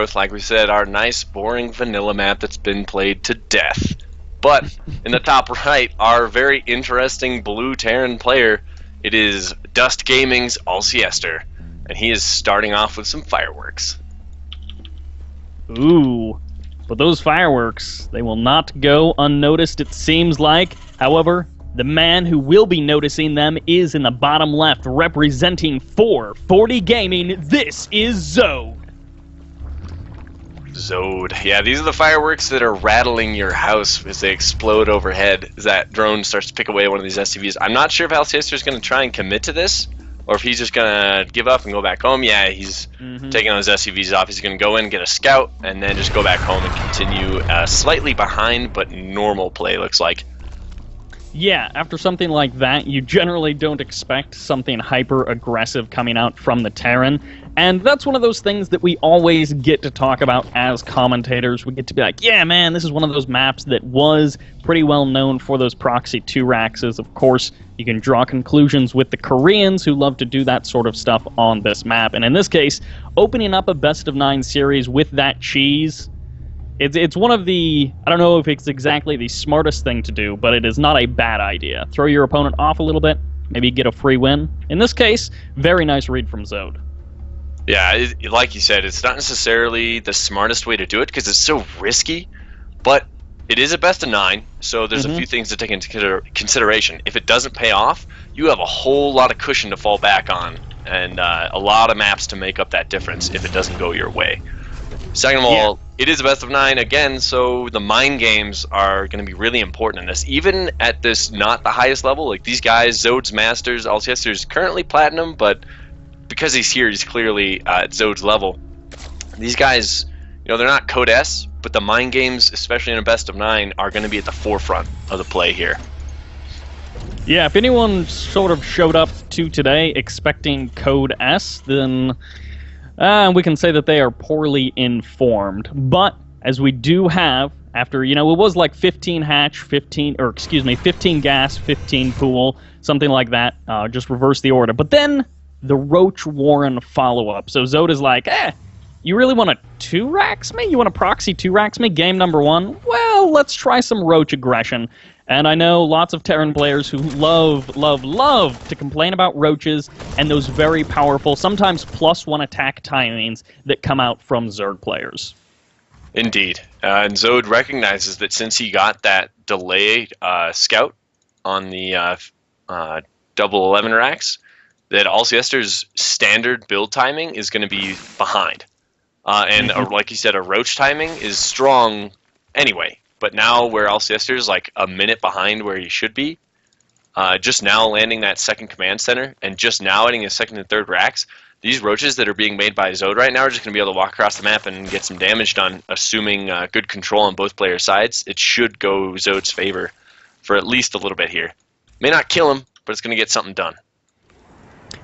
north, like we said, our nice, boring vanilla map that's been played to death. But in the top right, our very interesting blue Terran player, it is Dust Gaming's Alceister, and he is starting off with some fireworks. Ooh, but those fireworks, they will not go unnoticed, it seems like. However, the man who will be noticing them is in the bottom left, representing 440 Gaming. This is Zode. Zode. Yeah, these are the fireworks that are rattling your house as they explode overhead as that drone starts to pick away one of these SCVs. I'm not sure if Alceister is going to try and commit to this, or if he's just going to give up and go back home. Yeah, he's taking those SCVs off. He's going to go in, get a scout, and then just go back home and continue slightly behind, but normal play, looks like. Yeah, after something like that, you generally don't expect something hyper-aggressive coming out from the Terran. And that's one of those things that we always get to talk about as commentators. We get to be like, yeah, man, this is one of those maps that was pretty well known for those proxy 2-raxes. Of course, you can draw conclusions with the Koreans who love to do that sort of stuff on this map. And in this case, opening up a best-of-9 series with that cheese, it's one of the, I don't know if it's exactly the smartest thing to do, but it is not a bad idea. Throw your opponent off a little bit, maybe get a free win. In this case, very nice read from Zode. Yeah, like you said, it's not necessarily the smartest way to do it because it's so risky, but it is a best-of-9, so there's a few things to take into consideration. If it doesn't pay off, you have a whole lot of cushion to fall back on, and a lot of maps to make up that difference if it doesn't go your way. Second of all, it is a best-of-9 again, so the mind games are going to be really important in this. Even at this not the highest level, like these guys, Zode's Masters, Alceister's currently Platinum, but because he's here, he's clearly at Zode's level. These guys, you know, they're not Code S, but the mind games, especially in a best-of-9, are going to be at the forefront of the play here. Yeah, if anyone sort of showed up to today expecting Code S, then we can say that they are poorly informed. But as we do have, after, you know, it was like 15 hatch, 15 gas, 15 pool, something like that, just reverse the order. But then the Roach Warren follow-up. So Zode is like, you really want to 2-rax me? You want to proxy 2-rax me? Game number 1? Well, let's try some Roach aggression. And I know lots of Terran players who love to complain about Roaches and those very powerful, sometimes +1 attack timings that come out from Zerg players. Indeed. And Zode recognizes that since he got that delayed scout on the double 11 racks, that Alceister's standard build timing is going to be behind. And like you said, a Roach timing is strong anyway. But now where Alceister's like a minute behind where he should be, just now landing that second command center and just now hitting his second and third racks, these Roaches that are being made by Zode right now are just going to be able to walk across the map and get some damage done, assuming good control on both players' sides. It should go Zode's favor for at least a little bit here. May not kill him, but it's going to get something done.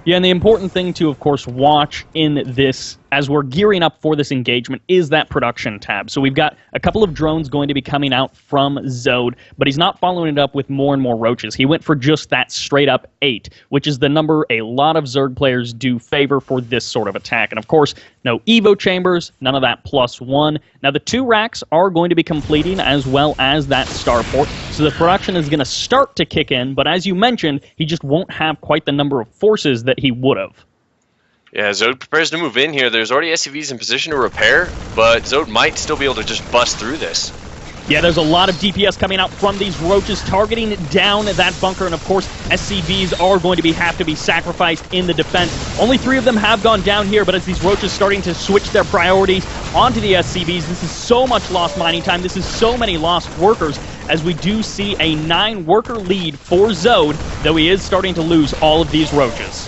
Yeah, and the important thing to, of course, watch in this, as we're gearing up for this engagement, is that production tab. So we've got a couple of drones going to be coming out from Zode, but he's not following it up with more and more Roaches. He went for just that straight-up 8, which is the number a lot of Zerg players do favor for this sort of attack. And, of course, no Evo chambers, none of that +1. Now, the 2 racks are going to be completing as well as that starport, so the production is going to start to kick in, but as you mentioned, he just won't have quite the number of forces that he would have. Yeah, Zode prepares to move in here. There's already SCVs in position to repair, but Zode might still be able to just bust through this. Yeah, there's a lot of DPS coming out from these Roaches, targeting down that bunker, and of course, SCVs are going to have to be sacrificed in the defense. Only 3 of them have gone down here, but as these Roaches starting to switch their priorities onto the SCVs, this is so much lost mining time, this is so many lost workers, as we do see a 9-worker lead for Zode, though he is starting to lose all of these Roaches.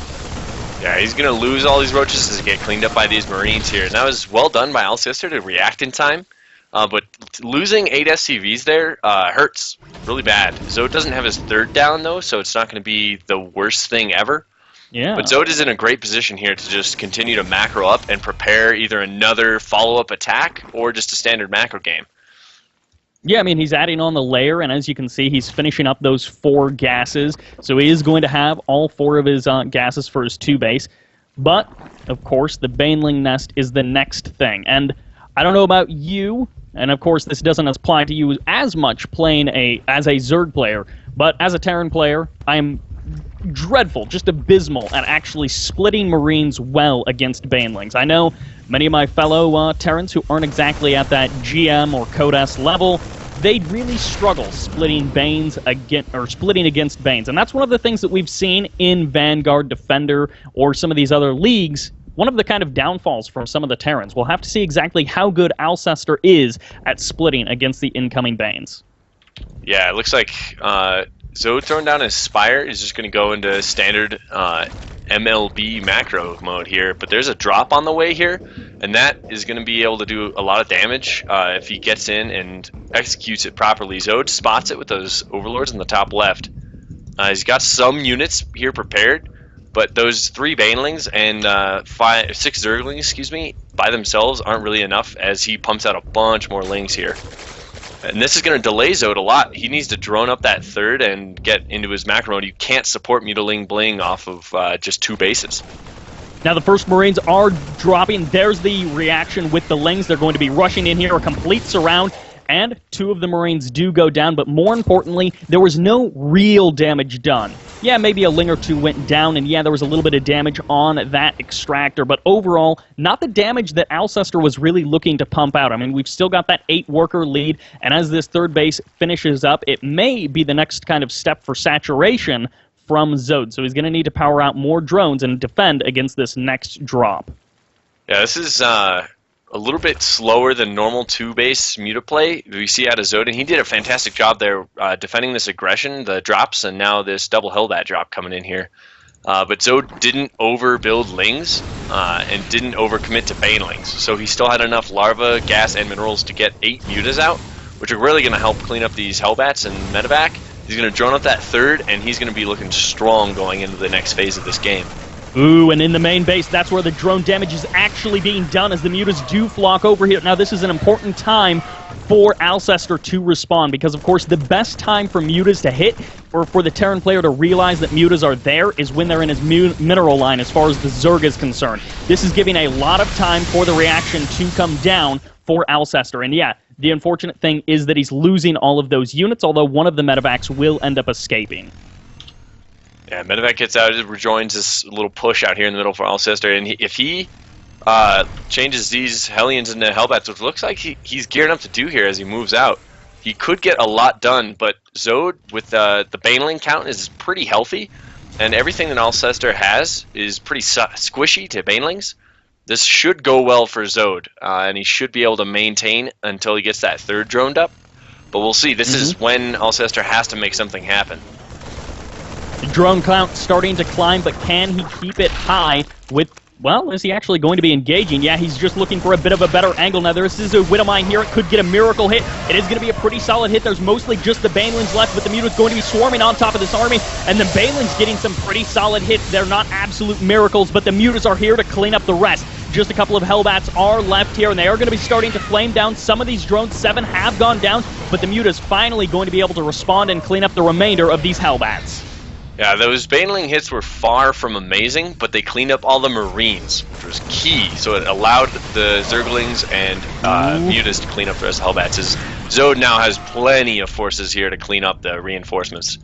Yeah, he's going to lose all these Roaches as they get cleaned up by these Marines here. And that was well done by Alceister to react in time. But losing 8 SCVs there hurts really bad. Zode doesn't have his 3rd down, though, so it's not going to be the worst thing ever. Yeah. But Zode is in a great position here to just continue to macro up and prepare either another follow-up attack or just a standard macro game. Yeah, I mean, he's adding on the layer, and as you can see, he's finishing up those 4 gases. So he is going to have all 4 of his gases for his 2 base. But, of course, the Baneling Nest is the next thing. And I don't know about you, and of course this doesn't apply to you as much playing as a Zerg player, but as a Terran player, I am dreadful, just abysmal at actually splitting Marines well against Banelings. I know many of my fellow Terrans who aren't exactly at that GM or Code S level, they really struggle splitting splitting against Banes, and that's one of the things that we've seen in Vanguard, Defender, or some of these other leagues. One of the kind of downfalls from some of the Terrans. We'll have to see exactly how good Alceister is at splitting against the incoming Banes. Yeah, it looks like Zode throwing down his Spire is just going to go into standard MLB macro mode here, but there's a drop on the way here, and that is going to be able to do a lot of damage if he gets in and executes it properly. Zode spots it with those Overlords in the top left. He's got some units here prepared, but those 3 Banelings and 6 Zerglings, excuse me, by themselves aren't really enough as he pumps out a bunch more Lings here. And this is going to delay Zode a lot. He needs to drone up that 3rd and get into his macro mode. You can't support Mutiling Bling off of just 2 bases. Now the first Marines are dropping. There's the reaction with the Lings. They're going to be rushing in here, a complete surround. And 2 of the Marines do go down, but more importantly, there was no real damage done. Yeah, maybe a Ling or 2 went down, and yeah, there was a little bit of damage on that extractor, but overall, not the damage that Alceister was really looking to pump out. I mean, we've still got that 8-worker lead, and as this 3rd base finishes up, it may be the next kind of step for saturation from Zode, so he's going to need to power out more drones and defend against this next drop. Yeah, this is a little bit slower than normal 2-base mutaplay we see out of Zode, and he did a fantastic job there defending this aggression, the drops, and now this double Hellbat drop coming in here. But Zode didn't overbuild Lings and didn't overcommit to Banelings, so he still had enough larva, gas, and minerals to get 8 mutas out, which are really going to help clean up these Hellbats and medevac. He's going to drone up that 3rd, and he's going to be looking strong going into the next phase of this game. Ooh, and in the main base, that's where the drone damage is actually being done as the mutas do flock over here. Now, this is an important time for Alceister to respond because, of course, the best time for mutas to hit or for the Terran player to realize that mutas are there is when they're in his mineral line as far as the Zerg is concerned. This is giving a lot of time for the reaction to come down for Alceister. And yeah, the unfortunate thing is that he's losing all of those units, although one of the medevacs will end up escaping. Yeah, medevac gets out, rejoins this little push out here in the middle for Alceister, and if he changes these Hellions into Hellbats, which looks like he's gearing up to do here as he moves out, he could get a lot done, but Zode, with the Baneling count, is pretty healthy, and everything that Alceister has is pretty squishy to Banelings. This should go well for Zode, and he should be able to maintain until he gets that 3rd droned up, but we'll see. This is when Alceister has to make something happen. The drone count starting to climb, but can he keep it high with, well, is he actually going to be engaging? Yeah, he's just looking for a bit of a better angle. Now, this is a Widowmine here. It could get a miracle hit. It is going to be a pretty solid hit. There's mostly just the Banelings left, but the Muta's going to be swarming on top of this army, and the Banelings getting some pretty solid hits. They're not absolute miracles, but the Mutas are here to clean up the rest. Just a couple of Hellbats are left here, and they are going to be starting to flame down some of these drones. 7 have gone down, but the Muta's finally going to be able to respond and clean up the remainder of these Hellbats. Yeah, those Baneling hits were far from amazing, but they cleaned up all the Marines, which was key. So it allowed the Zerglings and Mutas to clean up the rest of Hellbats. As Zode now has plenty of forces here to clean up the reinforcements.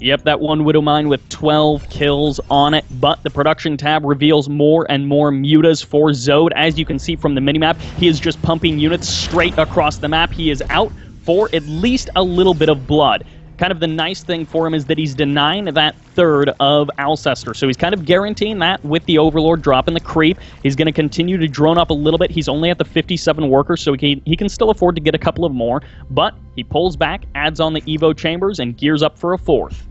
Yep, that one Widowmine with 12 kills on it, but the production tab reveals more and more mutas for Zode. As you can see from the minimap, he is just pumping units straight across the map. He is out for at least a little bit of blood. Kind of the nice thing for him is that he's denying that 3rd of Alceister, so he's kind of guaranteeing that with the Overlord dropping the creep. He's going to continue to drone up a little bit. He's only at the 57 workers, so he can still afford to get a couple of more, but he pulls back, adds on the Evo chambers, and gears up for a 4th.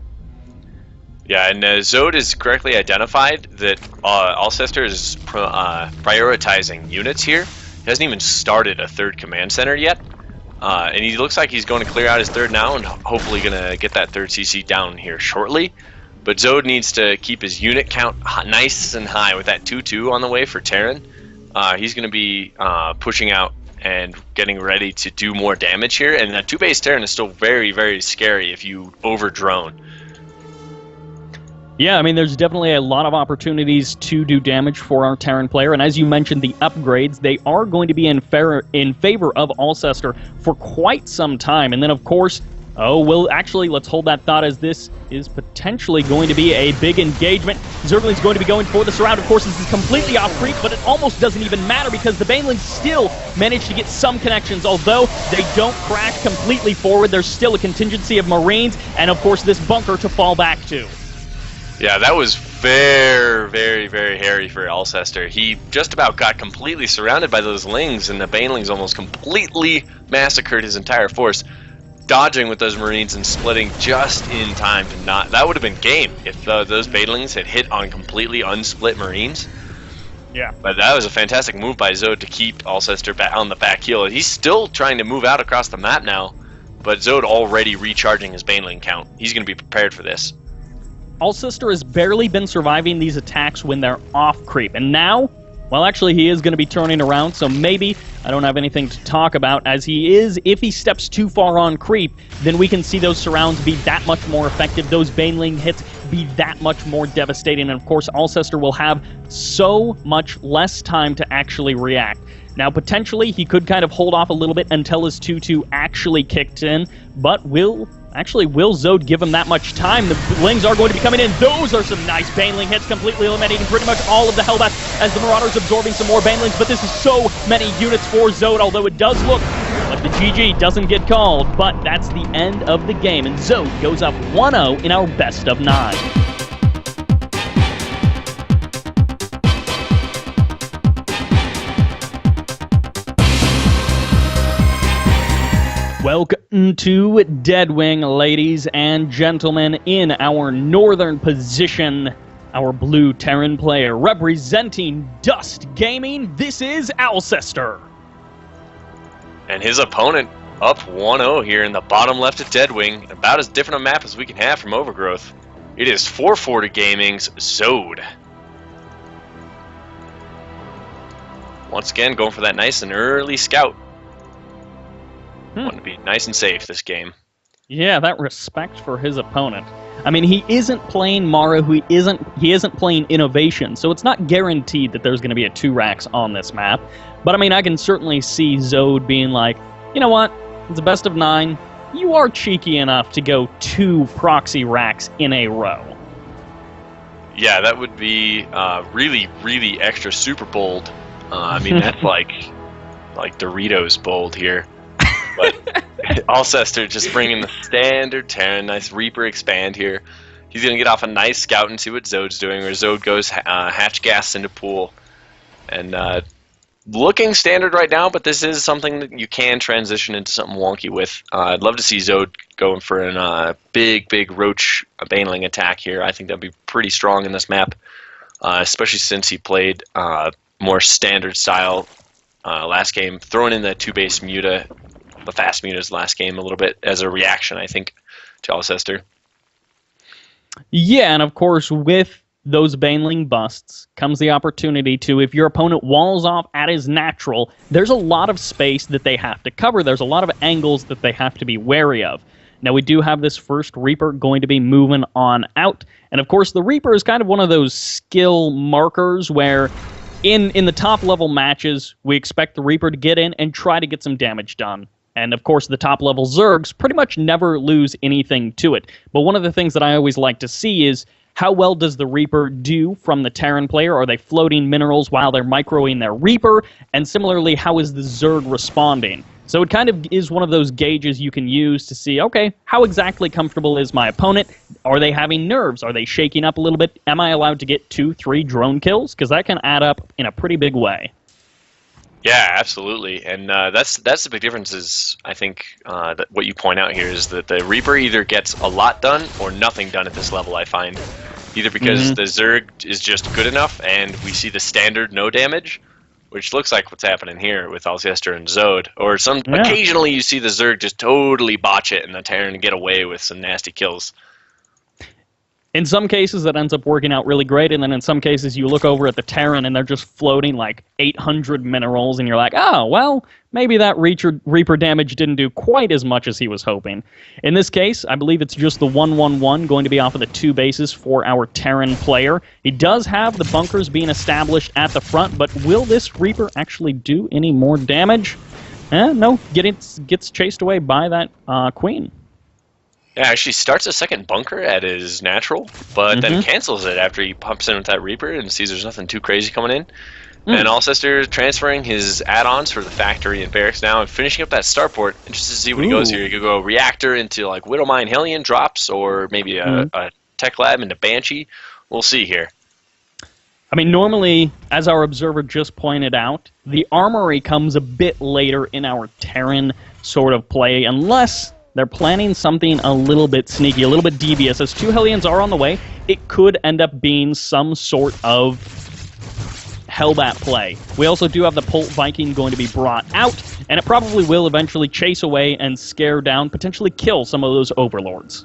Yeah, and Zode is correctly identified that Alceister is prioritizing units here. He hasn't even started a 3rd command center yet. And he looks like he's going to clear out his 3rd now and hopefully going to get that 3rd CC down here shortly. But Zode needs to keep his unit count nice and high with that 2-2 on the way for Terran. He's going to be pushing out and getting ready to do more damage here. And that 2-base Terran is still very, very scary if you over-drone. Yeah, I mean, there's definitely a lot of opportunities to do damage for our Terran player, and as you mentioned, the upgrades, they are going to be in favor of Alceister for quite some time. And then, of course, actually, let's hold that thought, as this is potentially going to be a big engagement. Zergling's going to be going for the surround. Of course, this is completely off creep, but it almost doesn't even matter because the Banelings still manage to get some connections. Although they don't crash completely forward, there's still a contingency of Marines, and of course, this bunker to fall back to. Yeah, that was very, very, very hairy for Alceister. He just about got completely surrounded by those Lings, and the Banelings almost completely massacred his entire force, dodging with those Marines and splitting just in time to not... That would have been game if those Banelings had hit on completely unsplit Marines. Yeah. But that was a fantastic move by Zode to keep Alceister on the back heel. He's still trying to move out across the map now, but Zode already recharging his Baneling count. He's going to be prepared for this. Alceister has barely been surviving these attacks when they're off creep, and now, well, actually, he is going to be turning around, so maybe I don't have anything to talk about, as he is, if he steps too far on creep, then we can see those surrounds be that much more effective, those Baneling hits be that much more devastating, and of course, Alceister will have so much less time to actually react. Now, potentially, he could kind of hold off a little bit until his 2-2 actually kicked in, but will Zode give him that much time? The Lings are going to be coming in. Those are some nice Baneling hits, completely eliminating pretty much all of the Hellbats as the Marauders absorbing some more Banelings, but this is so many units for Zode, although it does look like the GG doesn't get called, but that's the end of the game, and Zode goes up 1-0 in our best of 9. Welcome to Deadwing, ladies and gentlemen. In our northern position, our blue Terran player representing Dust Gaming, this is Alceister. And his opponent up 1-0 here in the bottom left of Deadwing. About as different a map as we can have from Overgrowth. It is 440 Gaming's Zode. Once again, going for that nice and early scout. Want to be nice and safe this game. Yeah, that respect for his opponent. I mean, he isn't playing Mara, he isn't playing Innovation, so it's not guaranteed that there's going to be a 2 racks on this map. But I mean, I can certainly see Zode being like, you know what, it's a best of 9. You are cheeky enough to go 2 proxy racks in a row. Yeah, that would be really, really extra super bold. I mean, that's like Doritos bold here. But Alceister just bringing the standard Terran, nice Reaper expand here. He's going to get off a nice scout and see what Zode's doing, where Zode goes hatch gas into pool. And looking standard right now, but this is something that you can transition into something wonky with. I'd love to see Zode going for a big Roach Baneling attack here. I think that'd be pretty strong in this map, especially since he played more standard style last game, throwing in the 2-base Muta, the fast Mutas last game a little bit as a reaction, I think, to Alceister. Yeah, and of course, with those Baneling busts comes the opportunity to, if your opponent walls off at his natural, there's a lot of space that they have to cover. There's a lot of angles that they have to be wary of. Now, we do have this first Reaper going to be moving on out, and of course, the Reaper is kind of one of those skill markers where in the top-level matches, we expect the Reaper to get in and try to get some damage done. And of course, the top-level Zergs pretty much never lose anything to it. But one of the things that I always like to see is how well does the Reaper do from the Terran player? Are they floating minerals while they're microing their Reaper? And similarly, how is the Zerg responding? So it kind of is one of those gauges you can use to see, okay, how exactly comfortable is my opponent? Are they having nerves? Are they shaking up a little bit? Am I allowed to get 2-3 drone kills? Because that can add up in a pretty big way. Yeah, absolutely, and that's the big difference. Is I think that what you point out here is that the Reaper either gets a lot done or nothing done at this level. I find either because the Zerg is just good enough, and we see the standard no damage, which looks like what's happening here with Alceister and Zode, or occasionally you see the Zerg just totally botch it and the Terran get away with some nasty kills. In some cases, that ends up working out really great, and then in some cases, you look over at the Terran, and they're just floating like 800 minerals, and you're like, oh, well, maybe that Reaper damage didn't do quite as much as he was hoping. In this case, I believe it's just the 1-1-1 going to be off of the 2 bases for our Terran player. He does have the bunkers being established at the front, but will this Reaper actually do any more damage? No, gets chased away by that Queen. Yeah, actually starts a second bunker at his natural, but then cancels it after he pumps in with that Reaper and sees there's nothing too crazy coming in. And Alceister transferring his add-ons for the factory and barracks now and finishing up that starport. Interested to see what he goes here. He could go Reactor into like Widowmine Hellion drops, or maybe a Tech Lab into Banshee. We'll see here. I mean, normally, as our observer just pointed out, the Armory comes a bit later in our Terran sort of play, unless they're planning something a little bit sneaky, a little bit devious. As 2 Hellions are on the way, it could end up being some sort of Hellbat play. We also do have the Pult Viking going to be brought out, and it probably will eventually chase away and scare down, potentially kill some of those Overlords.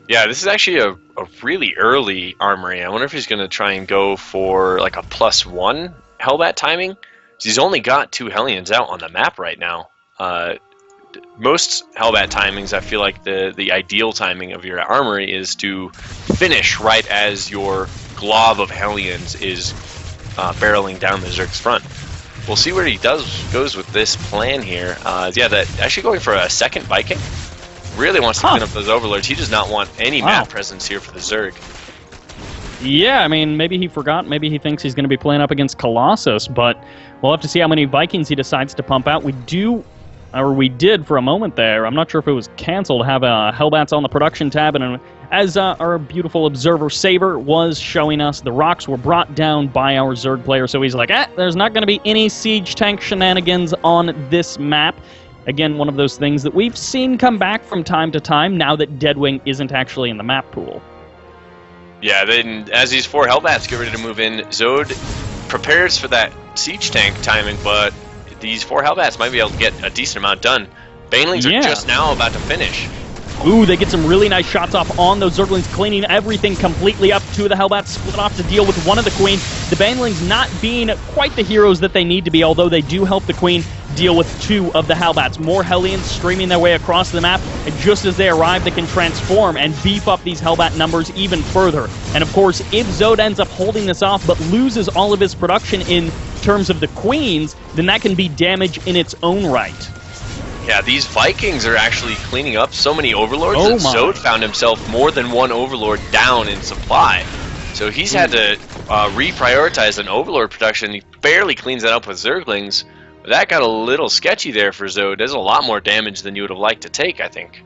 Yeah, this is actually a really early Armory. I wonder if he's going to try and go for like a +1 Hellbat timing. He's only got 2 Hellions out on the map right now. Most Hellbat timings, I feel like the ideal timing of your Armory is to finish right as your glob of Hellions is barreling down the Zerg's front. We'll see where he goes with this plan here. Yeah, actually going for a second Viking. Really wants to clean up those Overlords. He does not want any map presence here for the Zerg. Yeah, I mean, maybe he forgot. Maybe he thinks he's going to be playing up against Colossus, but we'll have to see how many Vikings he decides to pump out. We did for a moment there. I'm not sure if it was canceled. Have Hellbats on the production tab, and as our beautiful observer Saber was showing us, the rocks were brought down by our Zerg player. So he's like, there's not going to be any siege tank shenanigans on this map. Again, one of those things that we've seen come back from time to time now that Deadwing isn't actually in the map pool. Yeah, then as these 4 Hellbats get ready to move in, Zode prepares for that siege tank timing, but these 4 Hellbats might be able to get a decent amount done. Banelings are just now about to finish. Ooh, they get some really nice shots off on those Zerglings, cleaning everything completely up. 2 of the Hellbats split off to deal with 1 of the Queen. The Banelings not being quite the heroes that they need to be, although they do help the Queen deal with 2 of the Hellbats. More Hellions streaming their way across the map, and just as they arrive, they can transform and beef up these Hellbat numbers even further. And of course, if Zode ends up holding this off, but loses all of his production in terms of the Queens, then that can be damage in its own right. Yeah, these Vikings are actually cleaning up so many Overlords that Zode found himself more than 1 Overlord down in supply. So he's had to reprioritize an Overlord production. He barely cleans that up with Zerglings. But that got a little sketchy there for Zode. There's a lot more damage than you would have liked to take, I think.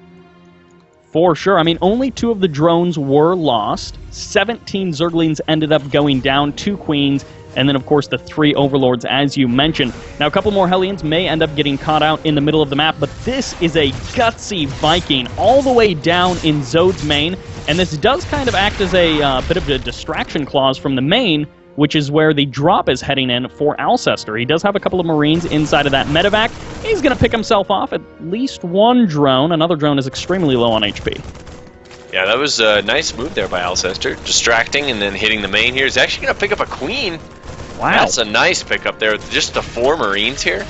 For sure. I mean, only 2 of the drones were lost. 17 Zerglings ended up going down, 2 Queens, and then, of course, the 3 Overlords, as you mentioned. Now, a couple more Hellions may end up getting caught out in the middle of the map, but this is a gutsy Viking all the way down in Zode's main, and this does kind of act as a bit of a distraction clause from the main, which is where the drop is heading in for Alceister. He does have a couple of Marines inside of that medevac. He's going to pick himself off at least 1 drone. Another drone is extremely low on HP. Yeah, that was a nice move there by Alceister. Distracting and then hitting the main here. He's actually going to pick up a Queen. Wow. That's a nice pickup there. Just the 4 Marines here.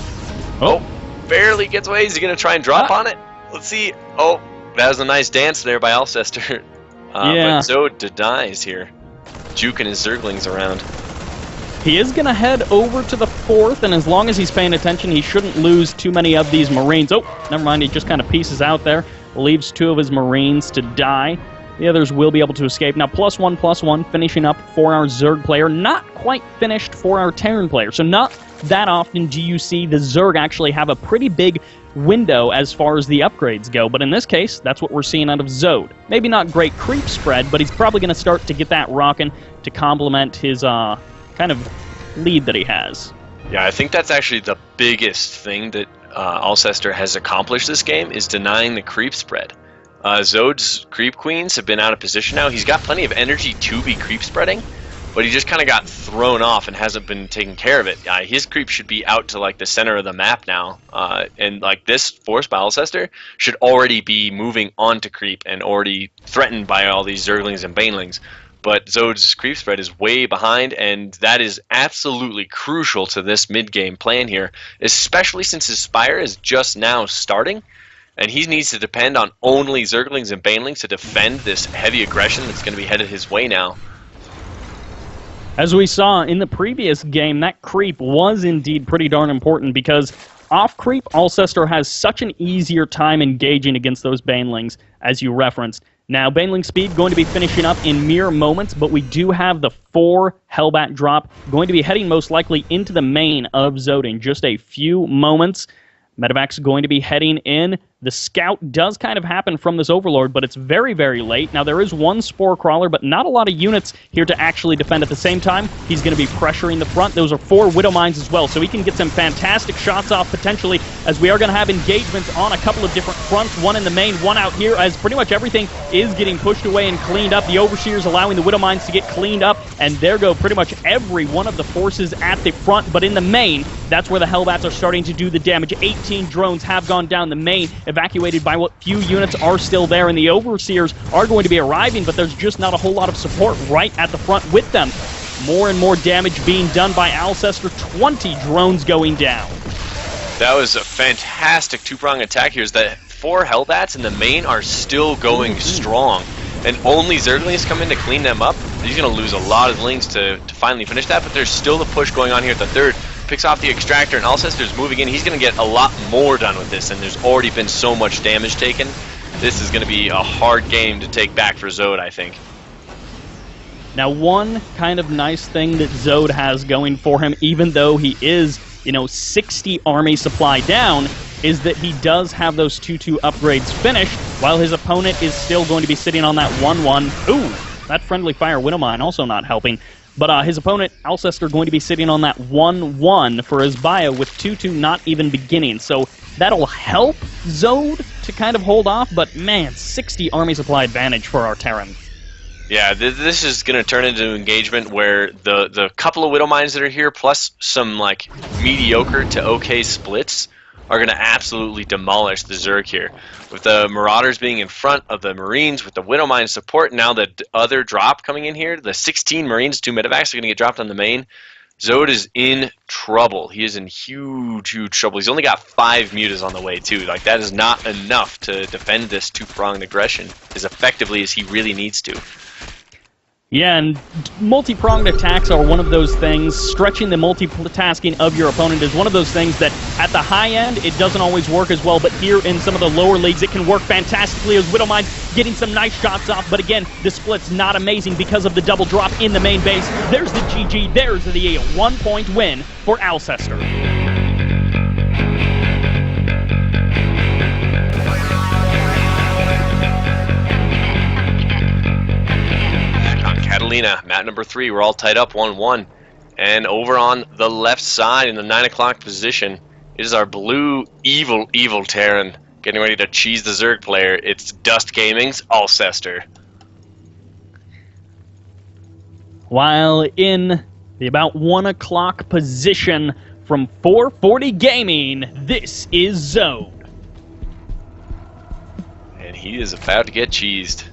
Oh, barely gets away. Is he going to try and drop on it? Let's see. Oh, that was a nice dance there by Alceister. But Zode denies here, juking his Zerglings around. He is going to head over to the 4th, and as long as he's paying attention, he shouldn't lose too many of these Marines. Oh, never mind. He just kind of pieces out there, leaves 2 of his Marines to die. The others will be able to escape. Now, +1/+1, finishing up for our Zerg player. Not quite finished for our Terran player. So not that often do you see the Zerg actually have a pretty big window as far as the upgrades go. But in this case, that's what we're seeing out of Zode. Maybe not great creep spread, but he's probably going to start to get that rocking to complement his kind of lead that he has. Yeah, I think that's actually the biggest thing that Alceister has accomplished this game, is denying the creep spread. Zode's creep queens have been out of position now. He's got plenty of energy to be creep spreading, but he just kind of got thrown off and hasn't been taking care of it. His creep should be out to like the center of the map now, and like this force by Alceister should already be moving onto creep and already threatened by all these Zerglings and Banelings. But Zode's creep spread is way behind, and that is absolutely crucial to this mid-game plan here, especially since his Spire is just now starting, and he needs to depend on only Zerglings and Banelings to defend this heavy aggression that's going to be headed his way now. As we saw in the previous game, that creep was indeed pretty darn important because off creep, Alceister has such an easier time engaging against those Banelings, as you referenced. Now, Baneling speed going to be finishing up in mere moments, but we do have the 4 Hellbat drop going to be heading most likely into the main of Zode in just a few moments. Medevac's going to be heading in. The scout does kind of happen from this Overlord, but it's very, very late. Now, there is one Spore Crawler, but not a lot of units here to actually defend at the same time. He's going to be pressuring the front. Those are 4 Widow Mines as well, so he can get some fantastic shots off potentially, as we are going to have engagements on a couple of different fronts, one in the main, one out here, as pretty much everything is getting pushed away and cleaned up. The Overseers allowing the Widow Mines to get cleaned up, and there go pretty much every one of the forces at the front, but in the main, that's where the Hellbats are starting to do the damage. 18 drones have gone down the main, evacuated by what few units are still there, and the Overseers are going to be arriving, but there's just not a whole lot of support right at the front with them. More and more damage being done by Alceister, 20 drones going down. That was a fantastic two-prong attack here. Is that 4 Hellbats in the main are still going strong, and only Zerglings come in to clean them up. He's going to lose a lot of links to finally finish that, but there's still the push going on here at the third. Picks off the extractor, and Alceister's moving in. He's going to get a lot more done with this, and there's already been so much damage taken. This is going to be a hard game to take back for Zode, I think. Now, one kind of nice thing that Zode has going for him, even though he is, 60 army supply down, is that he does have those 2-2 upgrades finished, while his opponent is still going to be sitting on that 1-1. Ooh, that friendly fire Widow Mine also not helping. But his opponent, Alceister, going to be sitting on that 1-1 for his bio with 2-2 not even beginning. So that'll help Zode to kind of hold off, but man, 60 army supply advantage for our Terran. Yeah, this is going to turn into an engagement where the couple of Widow Mines that are here, plus some like mediocre to okay splits, are going to absolutely demolish the Zerg here. With the Marauders being in front of the Marines, with the Widow Mine support, now the other drop coming in here, the 16 Marines, 2 Medevacs are going to get dropped on the main. Zode is in trouble. He is in huge, huge trouble. He's only got 5 mutas on the way, too. Like, that is not enough to defend this two-pronged aggression as effectively as he really needs to. Yeah, and multi-pronged attacks are one of those things. Stretching the multitasking of your opponent is one of those things that, at the high end, it doesn't always work as well, but here in some of the lower leagues, it can work fantastically as Widow Mine getting some nice shots off, but again, the split's not amazing because of the double drop in the main base. There's the GG, there's the 1-point win for Alceister. Catalina, map number 3, we're all tied up 1-1. And over on the left side in the 9 o'clock position, it is our blue evil Terran getting ready to cheese the Zerg player. It's Dust Gaming's Alceister. While in the about 1 o'clock position from 440 Gaming, this is Zode. And he is about to get cheesed.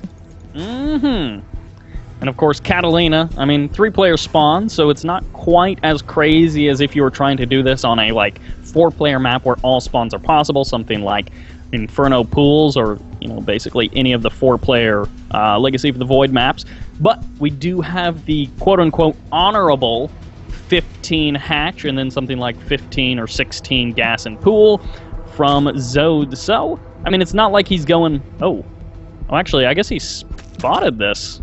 And of course, Catalina, 3-player spawn, so it's not quite as crazy as if you were trying to do this on a, 4-player map where all spawns are possible, something like Inferno Pools or, basically any of the 4-player Legacy of the Void maps. But we do have the quote-unquote honorable 15 hatch and then something like 15 or 16 gas and pool from Zode. So, it's not like he's going, actually, I guess he spotted this.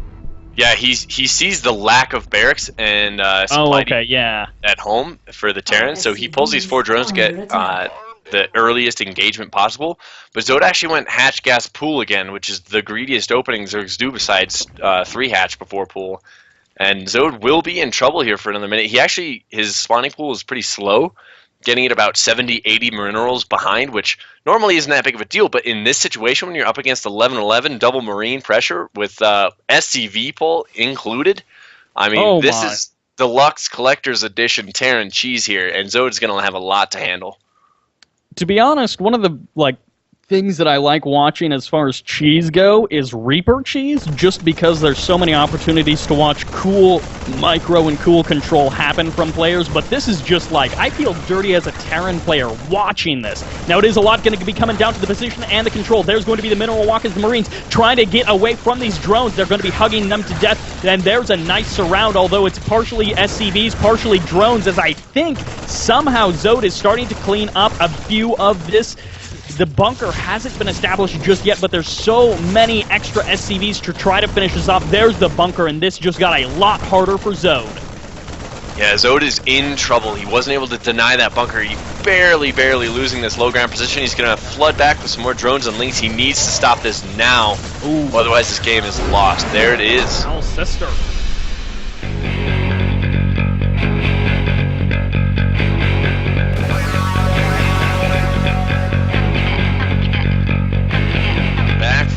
Yeah, he sees the lack of barracks and supply at home for the Terran, so he pulls these 4 drones to get the earliest engagement possible. But Zode actually went hatch gas pool again, which is the greediest opening Zergs do besides 3 hatch before pool. And Zode will be in trouble here for another minute. His spawning pool is pretty slow, getting it about 70-80 minerals behind, which normally isn't that big of a deal, but in this situation when you're up against 11-11 double marine pressure with SCV pull included, I mean, Oh this my. is deluxe collector's edition Terran cheese here, and Zode's going to have a lot to handle. To be honest, one of the things that I like watching as far as cheese go is Reaper cheese, just because there's so many opportunities to watch cool micro and cool control happen from players. But this is just like, I feel dirty as a Terran player watching this. Now it is a lot going to be coming down to the position and the control. There's going to be the mineral walkers, the Marines, trying to get away from these drones. They're going to be hugging them to death. And there's a nice surround, although it's partially SCVs, partially drones, as I think somehow Zode is starting to clean up a few of this. The bunker hasn't been established just yet, but there's so many extra SCVs to try to finish this off. There's the bunker, and this just got a lot harder for Zode. Yeah, Zode is in trouble. He wasn't able to deny that bunker. He barely losing this low ground position. He's going to flood back with some more drones and links. He needs to stop this now. Ooh. Otherwise this game is lost. There it is. Alceister.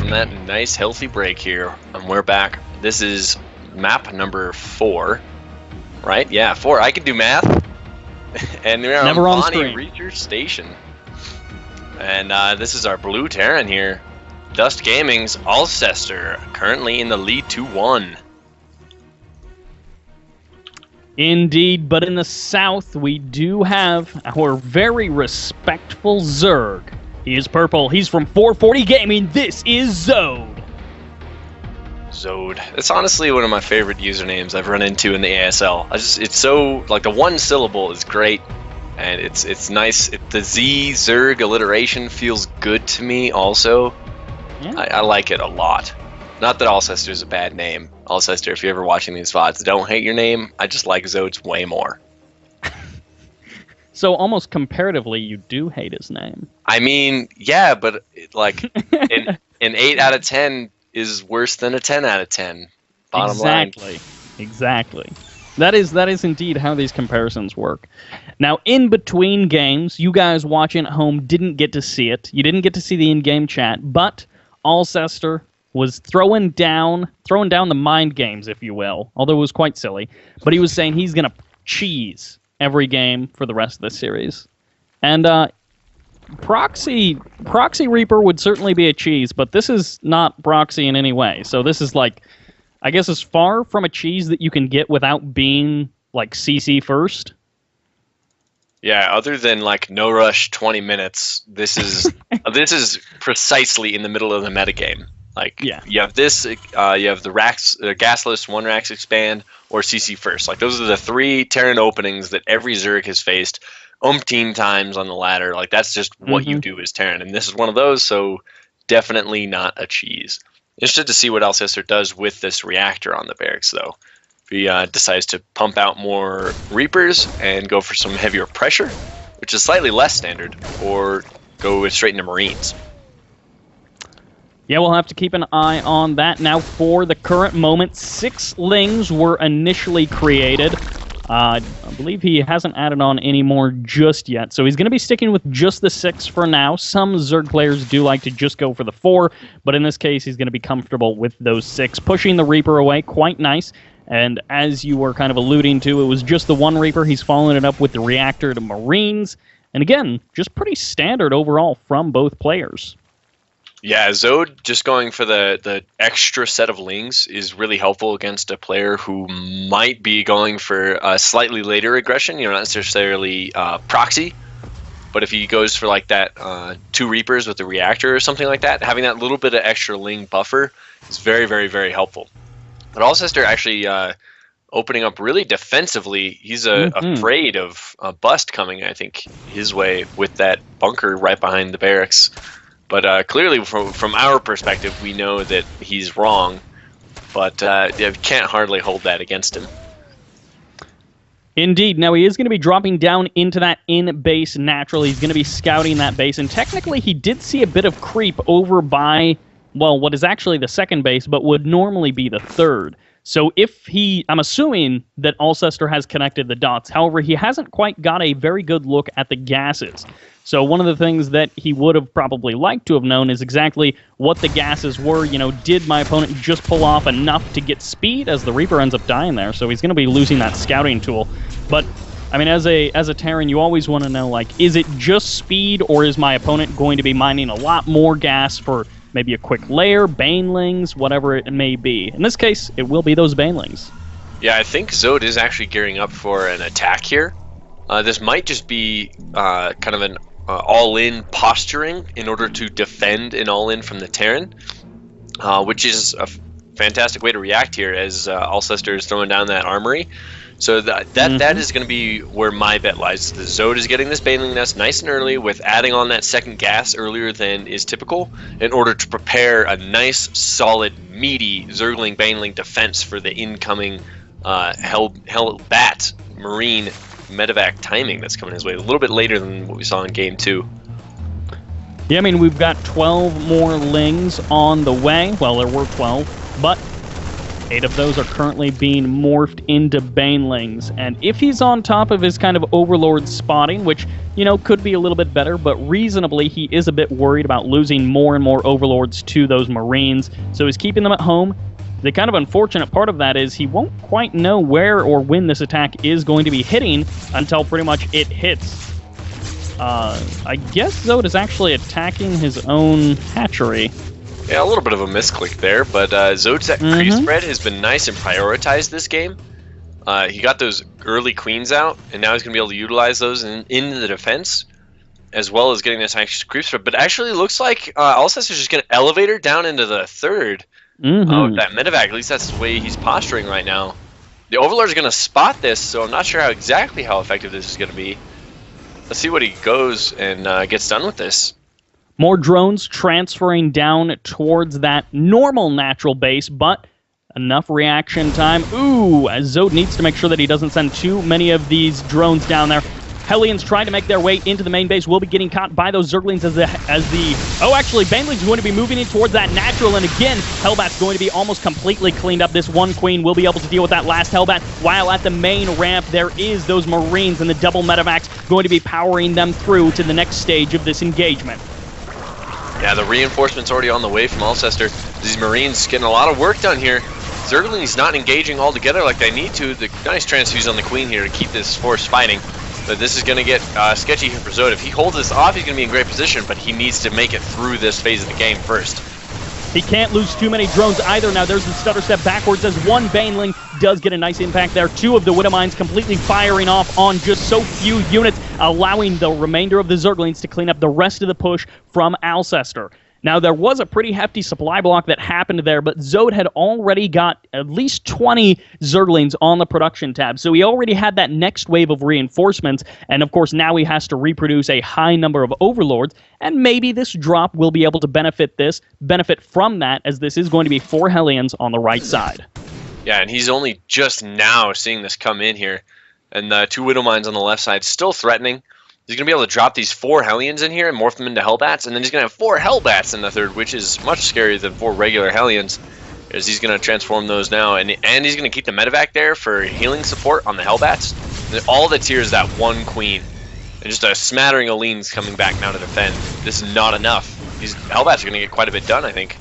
That nice healthy break here, and we're back. This is map number 4, right? Yeah, 4. I can do math. And we're Never on Bonnie screen. Reacher Station, and this is our blue Terran here. Dust Gaming's Alceister currently in the lead 2-1. Indeed, but in the south we do have our very respectful Zerg. He is purple. He's from 440 Gaming. This is Zode. Zode. It's honestly one of my favorite usernames I've run into in the ASL. It's so, like, the one syllable is great, and it's nice. The Z Zerg alliteration feels good to me also. Yeah. I like it a lot. Not that Alceister is a bad name. Alceister, if you're ever watching these VODs, don't hate your name. I just like Zode's way more. So almost comparatively, you do hate his name. I mean, yeah, but like an 8 out of 10 is worse than a 10 out of 10. Bottom line. Exactly. That is indeed how these comparisons work. Now, in between games, you guys watching at home didn't get to see it. You didn't get to see the in-game chat, but Alceister was throwing down the mind games, if you will, although it was quite silly. But he was saying he's going to cheese every game for the rest of the series. And Proxy Reaper would certainly be a cheese, but this is not Proxy in any way. So this is like, I guess, as far from a cheese that you can get without being like CC first. Yeah, other than like no rush 20 minutes, this is this is precisely in the middle of the metagame. Like, yeah. You have this, you have the racks, gasless, 1 racks expand, or CC first. Like, those are the 3 Terran openings that every Zerg has faced umpteen times on the ladder. Like, that's just what you do as Terran. And this is one of those, so definitely not a cheese. Interested to see what Alceister does with this reactor on the barracks, though. If he decides to pump out more Reapers and go for some heavier pressure, which is slightly less standard, or go straight into Marines. Yeah, we'll have to keep an eye on that. Now, for the current moment, 6 Lings were initially created. I believe he hasn't added on any more just yet, so he's going to be sticking with just the 6 for now. Some Zerg players do like to just go for the 4, but in this case, he's going to be comfortable with those 6, pushing the Reaper away. Quite nice. And as you were kind of alluding to, it was just the 1 Reaper. He's following it up with the reactor to Marines. And again, just pretty standard overall from both players. Yeah, Zode just going for the extra set of Lings is really helpful against a player who might be going for a slightly later aggression, not necessarily proxy, but if he goes for like that 2 Reapers with the reactor or something like that, having that little bit of extra Ling buffer is very, very, very helpful. But Alceister actually opening up really defensively. He's afraid of a bust coming, I think, his way with that bunker right behind the barracks. But clearly, from our perspective, we know that he's wrong. But you can't hardly hold that against him. Indeed. Now, he is going to be dropping down into that in-base naturally. He's going to be scouting that base. And technically, he did see a bit of creep over by, well, what is actually the 2nd base, but would normally be the 3rd. So I'm assuming that Alceister has connected the dots. However, he hasn't quite got a very good look at the gases. So one of the things that he would have probably liked to have known is exactly what the gases were. You know, did my opponent just pull off enough to get speed, as the Reaper ends up dying there? So he's going to be losing that scouting tool. But I mean, as a Terran, you always want to know, like, is it just speed, or is my opponent going to be mining a lot more gas for maybe a quick lair, banelings, whatever it may be? In this case, it will be those banelings. Yeah, I think Zode is actually gearing up for an attack here. This might just be kind of an all-in posturing in order to defend an all-in from the Terran, which is a fantastic way to react here as Alceister is throwing down that armory. So that is going to be where my bet lies. The Zode is getting this Baneling Nest nice and early with adding on that second gas earlier than is typical in order to prepare a nice, solid, meaty Zergling Baneling defense for the incoming Hellbat Marine medevac timing that's coming his way a little bit later than what we saw in Game 2. Yeah, I mean, we've got 12 more Lings on the way. Well, there were 12, but 8 of those are currently being morphed into Banelings. And if he's on top of his kind of Overlord spotting, which, you know, could be a little bit better, but reasonably he is a bit worried about losing more and more Overlords to those Marines, so he's keeping them at home. The kind of unfortunate part of that is he won't quite know where or when this attack is going to be hitting until pretty much it hits. I guess Zode is actually attacking his own hatchery. Yeah, a little bit of a misclick there, but Zode's creep spread has been nice and prioritized this game. He got those early queens out, and now he's going to be able to utilize those in the defense, as well as getting this nice creep spread. But actually, it looks like Alceister's just going to elevate her down into the third. That medevac, at least that's the way he's posturing right now. The Overlord's going to spot this, so I'm not sure exactly how effective this is going to be. Let's see what he goes and gets done with this. More drones transferring down towards that normal natural base, but enough reaction time. Ooh, Zode needs to make sure that he doesn't send too many of these drones down there. Hellions trying to make their way into the main base will be getting caught by those Zerglings actually, Baneling's going to be moving in towards that natural, and again, Hellbat's going to be almost completely cleaned up. This one queen will be able to deal with that last Hellbat, while at the main ramp, there is those Marines and the double medevacs going to be powering them through to the next stage of this engagement. Yeah, the reinforcement's already on the way from Alceister. These Marines getting a lot of work done here. Zergling's not engaging all together like they need to. The nice transfuse on the queen here to keep this force fighting. But this is going to get sketchy here for Zode. If he holds this off, he's going to be in great position, but he needs to make it through this phase of the game first. He can't lose too many drones either. Now there's the stutter step backwards as one Baneling does get a nice impact there. 2 of the Widowmines completely firing off on just so few units, allowing the remainder of the Zerglings to clean up the rest of the push from Alceister. Now, there was a pretty hefty supply block that happened there, but Zode had already got at least 20 Zerglings on the production tab, so he already had that next wave of reinforcements, and of course now he has to reproduce a high number of Overlords, and maybe this drop will be able to benefit from that, as this is going to be 4 Hellions on the right side. Yeah, and he's only just now seeing this come in here, and the 2 Widowmines on the left side still threatening. He's going to be able to drop these 4 Hellions in here and morph them into Hellbats, and then he's going to have 4 Hellbats in the third, which is much scarier than 4 regular Hellions, as he's going to transform those now, and he's going to keep the medevac there for healing support on the Hellbats. And all that's here is that 1 queen, and just a smattering of leans coming back now to defend. This is not enough. These Hellbats are going to get quite a bit done, I think.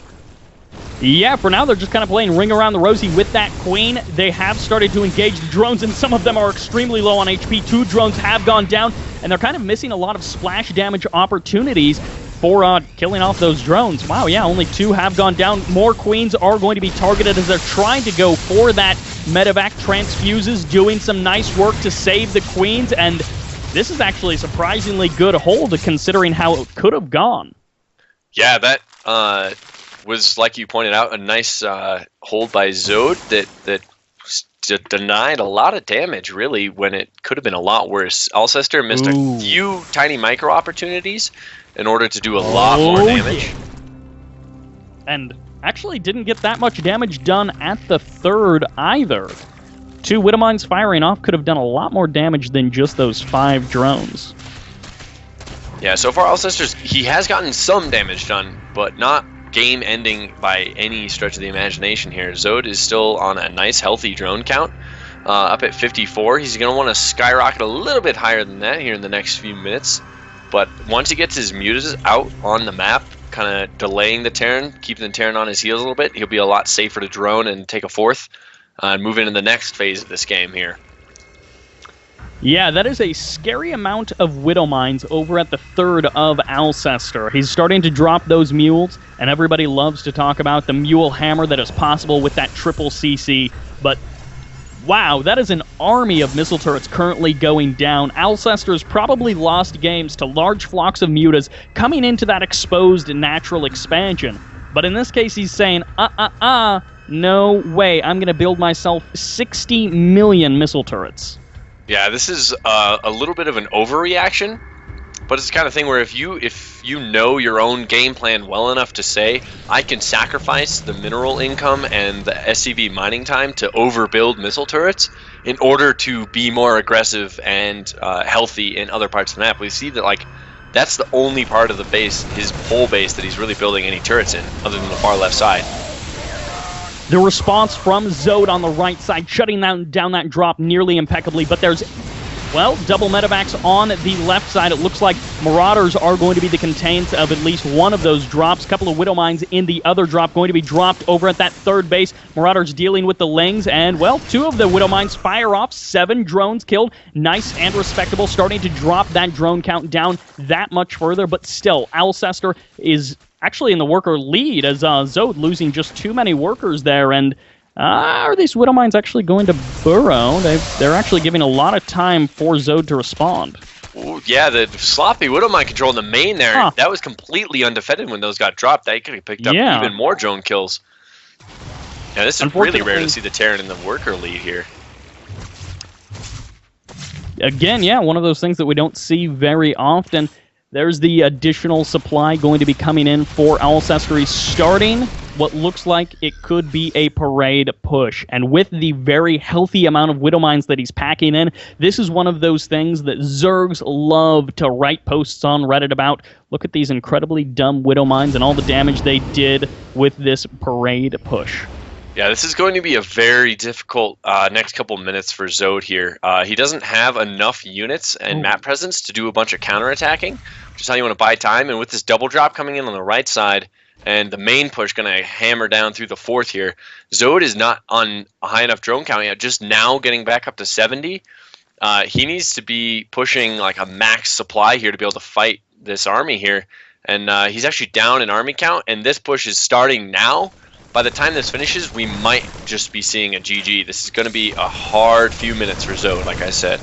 Yeah, for now they're just kind of playing ring around the rosy with that queen. They have started to engage the drones, and some of them are extremely low on HP. 2 drones have gone down, and they're kind of missing a lot of splash damage opportunities for killing off those drones. Wow, yeah, only 2 have gone down. More queens are going to be targeted as they're trying to go for that medevac. Transfuses doing some nice work to save the queens, and this is actually a surprisingly good hold considering how it could have gone. Yeah, that was, like you pointed out, a nice hold by Zode that denied a lot of damage, really, when it could have been a lot worse. Alceister missed a few tiny micro opportunities in order to do a lot more damage. Yeah. And actually didn't get that much damage done at the third either. 2 Widowmines firing off could have done a lot more damage than just those 5 drones. Yeah, so far Alceister's, he has gotten some damage done, but not game-ending by any stretch of the imagination here. Zode is still on a nice, healthy drone count, up at 54. He's going to want to skyrocket a little bit higher than that here in the next few minutes. But once he gets his mutas out on the map, kind of delaying the Terran, keeping the Terran on his heels a little bit, he'll be a lot safer to drone and take a fourth and move into the next phase of this game here. Yeah, that is a scary amount of Widow Mines over at the third of Alceister. He's starting to drop those mules, and everybody loves to talk about the mule hammer that is possible with that triple CC, but wow, that is an army of missile turrets currently going down. Alceister's probably lost games to large flocks of mutas coming into that exposed natural expansion. But in this case, he's saying, no way, I'm going to build myself 60 million missile turrets. Yeah, this is a little bit of an overreaction, but it's the kind of thing where if you know your own game plan well enough to say, I can sacrifice the mineral income and the SCV mining time to overbuild missile turrets in order to be more aggressive and healthy in other parts of the map. We see that, like, that's the only part of the base, his whole base, that he's really building any turrets in, other than the far left side. The response from Zode on the right side, shutting down that drop nearly impeccably, but there's, well, double medevacs on the left side. It looks like Marauders are going to be the contained of at least one of those drops. A couple of Widow Mines in the other drop going to be dropped over at that third base. Marauders dealing with the Lings, and, well, 2 of the Widow Mines fire off. 7 drones killed. Nice and respectable, starting to drop that drone count down that much further, but still, Alceister is actually in the worker lead as Zode losing just too many workers there, and are these Widow Mines actually going to burrow? They're actually giving a lot of time for Zode to respond. Ooh, yeah, the sloppy Widow Mine control in the main there, that was completely undefended when those got dropped. They could have picked up even more drone kills. Yeah, this is really rare to see the Terran in the worker lead here. Again, yeah, one of those things that we don't see very often. There's the additional supply going to be coming in for Alceister. He's starting what looks like it could be a parade push. And with the very healthy amount of Widow Mines that he's packing in, this is one of those things that Zergs love to write posts on Reddit about. Look at these incredibly dumb Widow Mines and all the damage they did with this parade push. Yeah, this is going to be a very difficult next couple minutes for Zode here. He doesn't have enough units and map presence to do a bunch of counterattacking, which is how you want to buy time. And with this double drop coming in on the right side and the main push going to hammer down through the fourth here, Zode is not on a high enough drone count yet, just now getting back up to 70. He needs to be pushing like a max supply here to be able to fight this army here. And he's actually down in army count, and this push is starting now. By the time this finishes, we might just be seeing a GG. This is going to be a hard few minutes for Zode, like I said.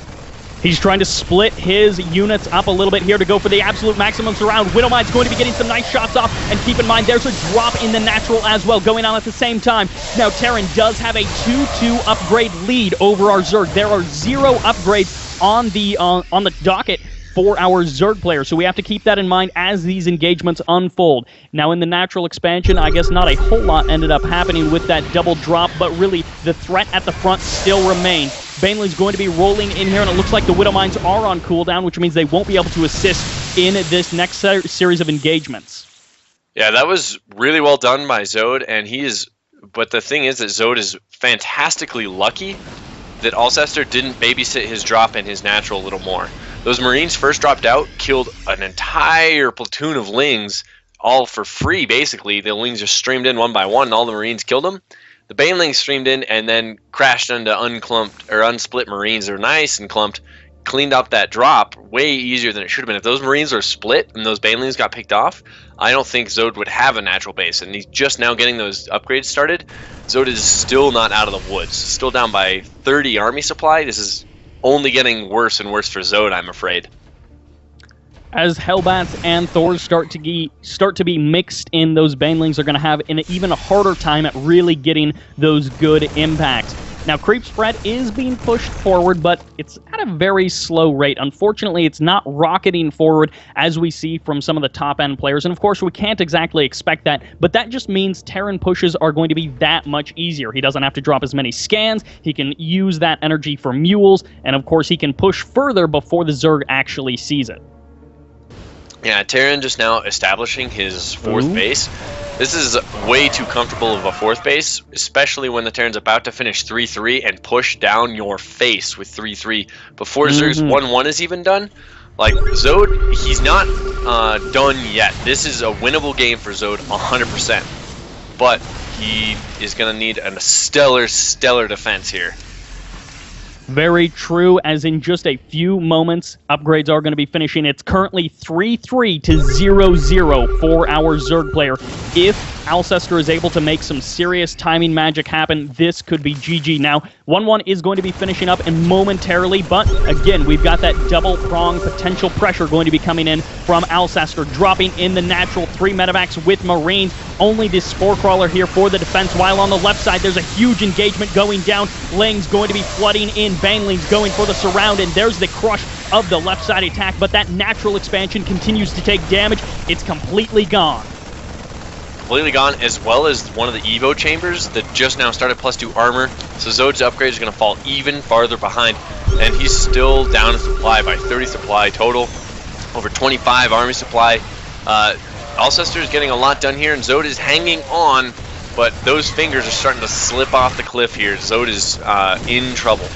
He's trying to split his units up a little bit here to go for the absolute maximum surround. Widow Mine's going to be getting some nice shots off, and keep in mind there's a drop in the natural as well going on at the same time. Now Terran does have a 2-2 upgrade lead over our Zerg. There are 0 upgrades on the docket for our Zerg players, so we have to keep that in mind as these engagements unfold. Now in the natural expansion, I guess not a whole lot ended up happening with that double drop, but really the threat at the front still remained. Baneley's going to be rolling in here, and it looks like the Widow Mines are on cooldown, which means they won't be able to assist in this next series of engagements. Yeah, that was really well done by Zode, and but the thing is that Zode is fantastically lucky that Alceister didn't babysit his drop and his natural a little more. Those Marines first dropped out, killed an entire platoon of Lings, all for free, basically. The Lings just streamed in one by one, and all the Marines killed them. The Banelings streamed in and then crashed into unclumped or unsplit Marines. They're nice and clumped, cleaned up that drop way easier than it should have been. If those Marines were split and those Banelings got picked off, I don't think Zode would have a natural base. And he's just now getting those upgrades started. Zode is still not out of the woods. Still down by 30 army supply. This is only getting worse and worse for Zode, I'm afraid. As Hellbats and Thors start to be mixed in, those Banelings are going to have an even harder time at really getting those good impacts. Now, creep spread is being pushed forward, but it's at a very slow rate. Unfortunately, it's not rocketing forward as we see from some of the top-end players, and of course, we can't exactly expect that, but that just means Terran pushes are going to be that much easier. He doesn't have to drop as many scans, he can use that energy for mules, and of course, he can push further before the Zerg actually sees it. Yeah, Terran just now establishing his fourth base. This is way too comfortable of a fourth base, especially when the Terran's about to finish 3-3 and push down your face with 3-3 before Zerg's 1-1 is even done. Like, Zode, he's not done yet. This is a winnable game for Zode 100%. But he is going to need a stellar defense here. Very true, as in just a few moments, upgrades are going to be finishing. It's currently 3-3 to 0-0 for our Zerg player. If Alceister is able to make some serious timing magic happen, this could be GG. Now, 1-1 is going to be finishing up and momentarily, but again, we've got that double-prong potential pressure going to be coming in from Alceister, dropping in the natural 3 medevacs with Marines. Only this Spore Crawler here for the defense, while on the left side, there's a huge engagement going down. Lang's going to be flooding in. Bangling's going for the surround, and there's the crush of the left side attack, but that natural expansion continues to take damage. It's completely gone. Completely gone, as well as one of the Evo chambers that just now started +2 armor. So Zode's upgrade is going to fall even farther behind, and he's still down in supply by 30 supply total, over 25 army supply. Alceister is getting a lot done here, and Zode is hanging on, but those fingers are starting to slip off the cliff here. Zode is in trouble.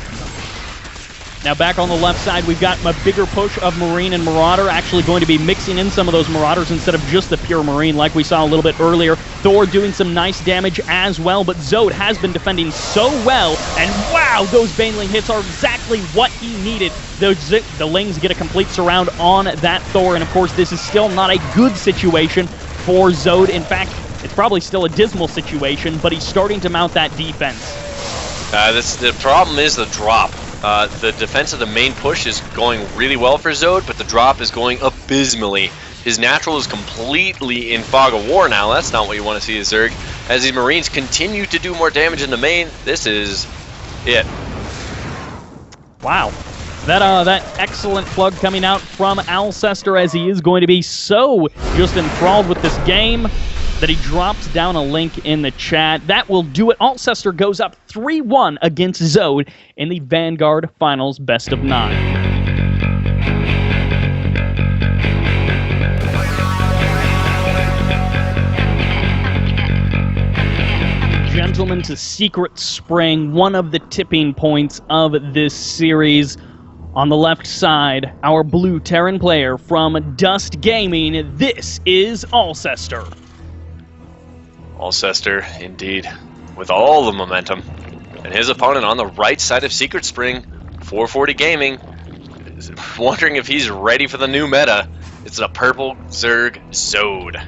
Now back on the left side, we've got a bigger push of Marine and Marauder, actually going to be mixing in some of those Marauders instead of just the pure Marine like we saw a little bit earlier. Thor doing some nice damage as well, but Zode has been defending so well, and wow, those Baneling hits are exactly what he needed. The Lings get a complete surround on that Thor, and of course this is still not a good situation for Zode. In fact, it's probably still a dismal situation, but he's starting to mount that defense. The problem is the drop. The defense of the main push is going really well for Zode, but the drop is going abysmally. His natural is completely in fog of war now. That's not what you want to see as Zerg. As these Marines continue to do more damage in the main, this is it. Wow. That excellent plug coming out from Alceister, as he is going to be so just enthralled with this game that he drops down a link in the chat. That will do it. Alceister goes up 3-1 against Zode in the Vanguard Finals Best of 9. Gentlemen, to Secret Spring, one of the tipping points of this series. On the left side, our blue Terran player from Dust Gaming, this is Alceister. Alceister, indeed, with all the momentum. And his opponent on the right side of Secret Spring, 440 Gaming, is wondering if he's ready for the new meta. It's a purple Zerg Zode.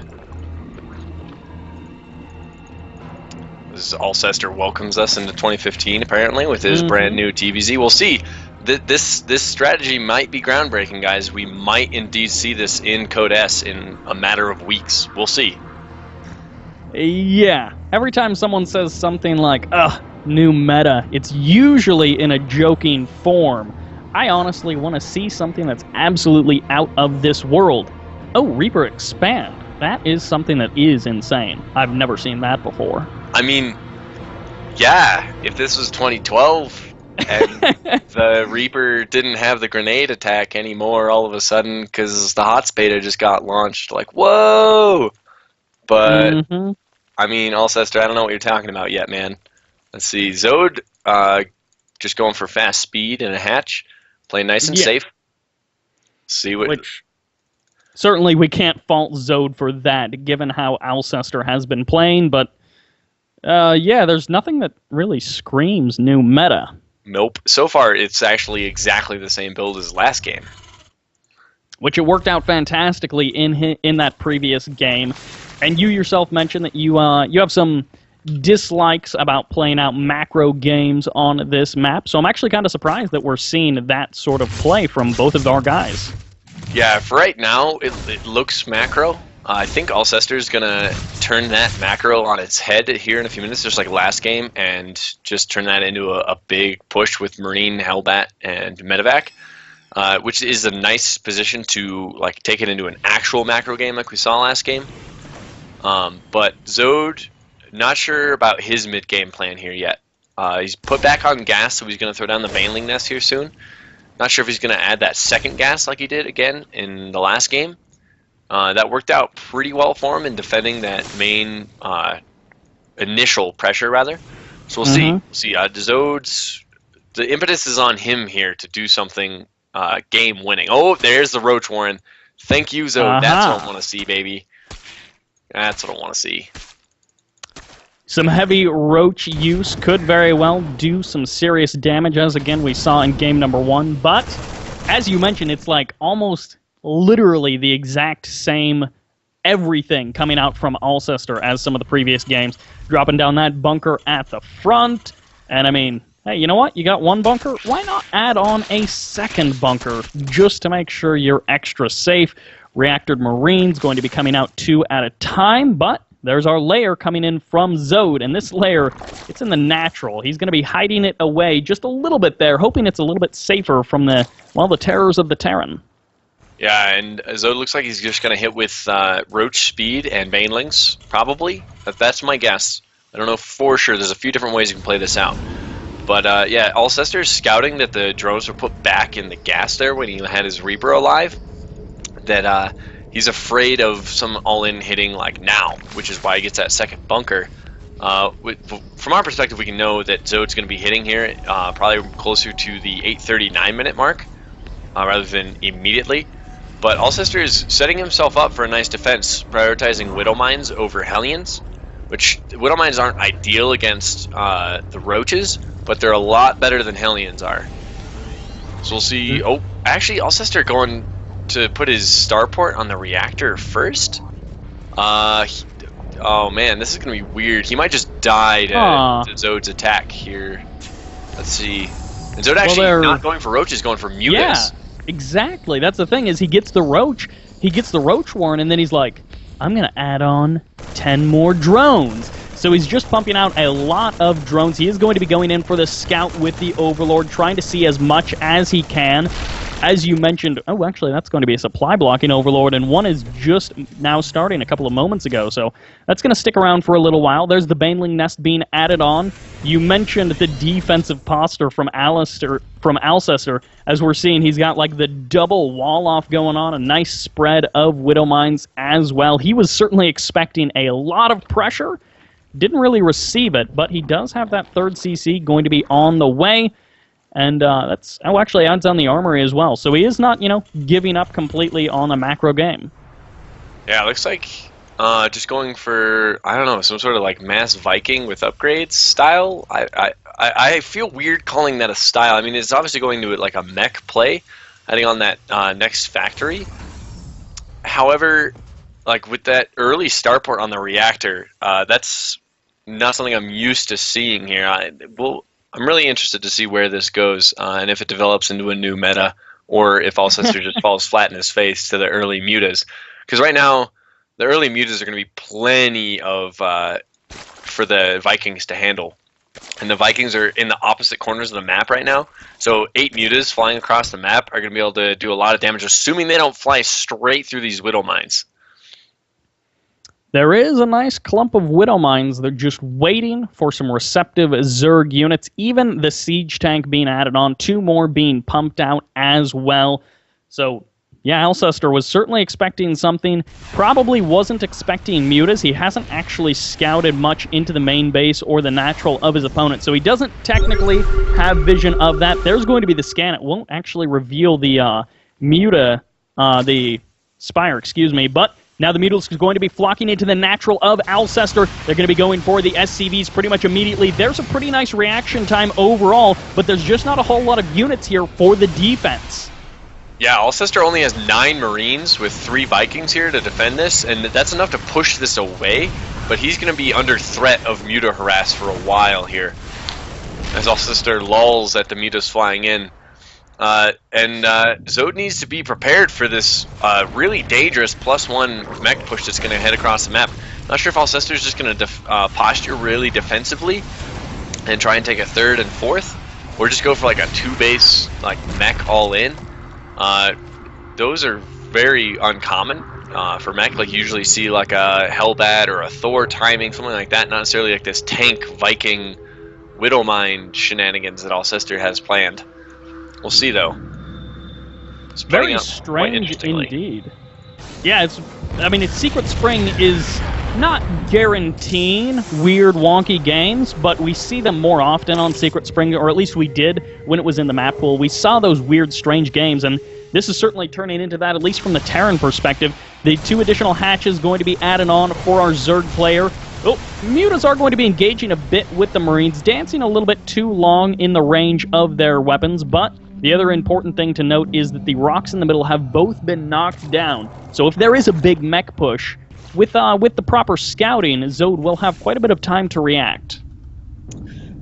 This Alceister welcomes us into 2015, apparently, with his brand new TVZ. We'll see. This strategy might be groundbreaking, guys. We might indeed see this in Code S in a matter of weeks. We'll see. Yeah. Every time someone says something like, ugh, new meta, it's usually in a joking form. I honestly want to see something that's absolutely out of this world. Oh, Reaper Expand. That is something that is insane. I've never seen that before. I mean, yeah, if this was 2012 and the Reaper didn't have the grenade attack anymore all of a sudden because the HOTS beta just got launched, like, whoa! But, I mean, Alceister, I don't know what you're talking about yet, man. Let's see, Zode, just going for fast speed and a hatch, playing nice and safe. See what... Which, certainly we can't fault Zode for that, given how Alceister has been playing, but yeah, there's nothing that really screams new meta. Nope. So far, it's actually exactly the same build as last game. Which it worked out fantastically in that previous game. And you yourself mentioned that you have some dislikes about playing out macro games on this map, so I'm actually kind of surprised that we're seeing that sort of play from both of our guys. Yeah, for right now, it looks macro. I think Alceister is going to turn that macro on its head here in a few minutes, just like last game, and just turn that into a big push with Marine, Hellbat, and Medevac, which is a nice position to like take it into an actual macro game like we saw last game. But Zode, not sure about his mid-game plan here yet. He's put back on gas, so he's going to throw down the Baneling Nest here soon. Not sure if he's going to add that second gas like he did again in the last game. That worked out pretty well for him in defending that main initial pressure, rather. So we'll see. We'll see. Zode's, the impetus is on him here to do something game winning. Oh, there's the Roach Warren. Thank you, Zode. That's what I want to see, baby. That's what I want to see. Some heavy Roach use could very well do some serious damage, as again we saw in game number 1. But, as you mentioned, it's like almost literally the exact same everything coming out from Alceister as some of the previous games. Dropping down that bunker at the front. And I mean, hey, you know what? You got one bunker. Why not add on a second bunker just to make sure you're extra safe? Reactored Marines going to be coming out 2 at a time, but there's our lair coming in from Zode, and this lair, it's in the natural. He's going to be hiding it away just a little bit there, hoping it's a little bit safer from the, well, the terrors of the Terran. Yeah, and Zode looks like he's just going to hit with Roach Speed and Banelings, probably. That's my guess. I don't know for sure. There's a few different ways you can play this out. But, yeah, Alceister is scouting that the drones were put back in the gas there when he had his Reaper alive. That, he's afraid of some all-in hitting like now, which is why he gets that second bunker. From our perspective, we can know that Zode's going to be hitting here probably closer to the 8:39-minute mark rather than immediately. But Alceister is setting himself up for a nice defense, prioritizing Widow Mines over Hellions, which Widow Mines aren't ideal against the Roaches, but they're a lot better than Hellions are. So we'll see. Oh, actually, Alceister going to put his starport on the reactor first. Oh man, this is gonna be weird. He might just die to Zode's attack here. Let's see. And Zode actually not going for Roaches, going for Mutas. Yeah, exactly. That's the thing, is he gets the Roach Warren, and then he's like, I'm gonna add on 10 more drones. So he's just pumping out a lot of drones. He is going to be going in for the scout with the Overlord, trying to see as much as he can. As you mentioned, oh, actually, that's going to be a supply blocking Overlord, and one is just now starting a couple of moments ago, so that's going to stick around for a little while. There's the Baneling Nest being added on. You mentioned the defensive posture from Alceister. As we're seeing, he's got like the double wall-off going on, a nice spread of Widow Mines as well. He was certainly expecting a lot of pressure. Didn't really receive it, but he does have that third CC going to be on the way. And that's actually adds on the armory as well. So he is not, giving up completely on a macro game. Yeah, it looks like just going for, I don't know, some sort of like mass Viking with upgrades style. I feel weird calling that a style. I mean, it's obviously going to like a mech play, adding on that next factory. However, like with that early starport on the reactor, that's not something I'm used to seeing here. I'm really interested to see where this goes and if it develops into a new meta or if Alceister just falls flat in his face to the early mutas. Because right now, the early mutas are going to be plenty of for the Vikings to handle. And the Vikings are in the opposite corners of the map right now. So 8 mutas flying across the map are going to be able to do a lot of damage, assuming they don't fly straight through these Widow Mines. There is a nice clump of Widow Mines. They're just waiting for some receptive Zerg units. Even the siege tank being added on. 2 more being pumped out as well. So, yeah, Alceister was certainly expecting something. Probably wasn't expecting mutas. He hasn't actually scouted much into the main base or the natural of his opponent. So he doesn't technically have vision of that. There's going to be the scan. It won't actually reveal the the Spire, excuse me. But now the Mutalisks is going to be flocking into the natural of Alceister. They're going to be going for the SCVs pretty much immediately. There's a pretty nice reaction time overall, but there's just not a whole lot of units here for the defense. Yeah, Alceister only has 9 Marines with 3 Vikings here to defend this, and that's enough to push this away, but he's going to be under threat of Muta harass for a while here, as Alceister lulls at the Mutas flying in. Zode needs to be prepared for this really dangerous +1 mech push that's going to head across the map. Not sure if Alceister's just going to posture really defensively and try and take a 3rd and 4th, or just go for like a 2-base like mech all in. Those are very uncommon for mech. Like you usually see like a Hellbat or a Thor timing, something like that. Not necessarily like this tank Viking Widow Mine shenanigans that Alceister has planned. We'll see, though. It's very strange indeed. Yeah, its Secret Spring is not guaranteeing weird, wonky games, but we see them more often on Secret Spring, or at least we did when it was in the map pool. We saw those weird, strange games, and this is certainly turning into that, at least from the Terran perspective. The 2 additional hatches going to be added on for our Zerg player. Oh, Mutas are going to be engaging a bit with the Marines, dancing a little bit too long in the range of their weapons, but the other important thing to note is that the rocks in the middle have both been knocked down. So if there is a big mech push, with the proper scouting, Zode will have quite a bit of time to react.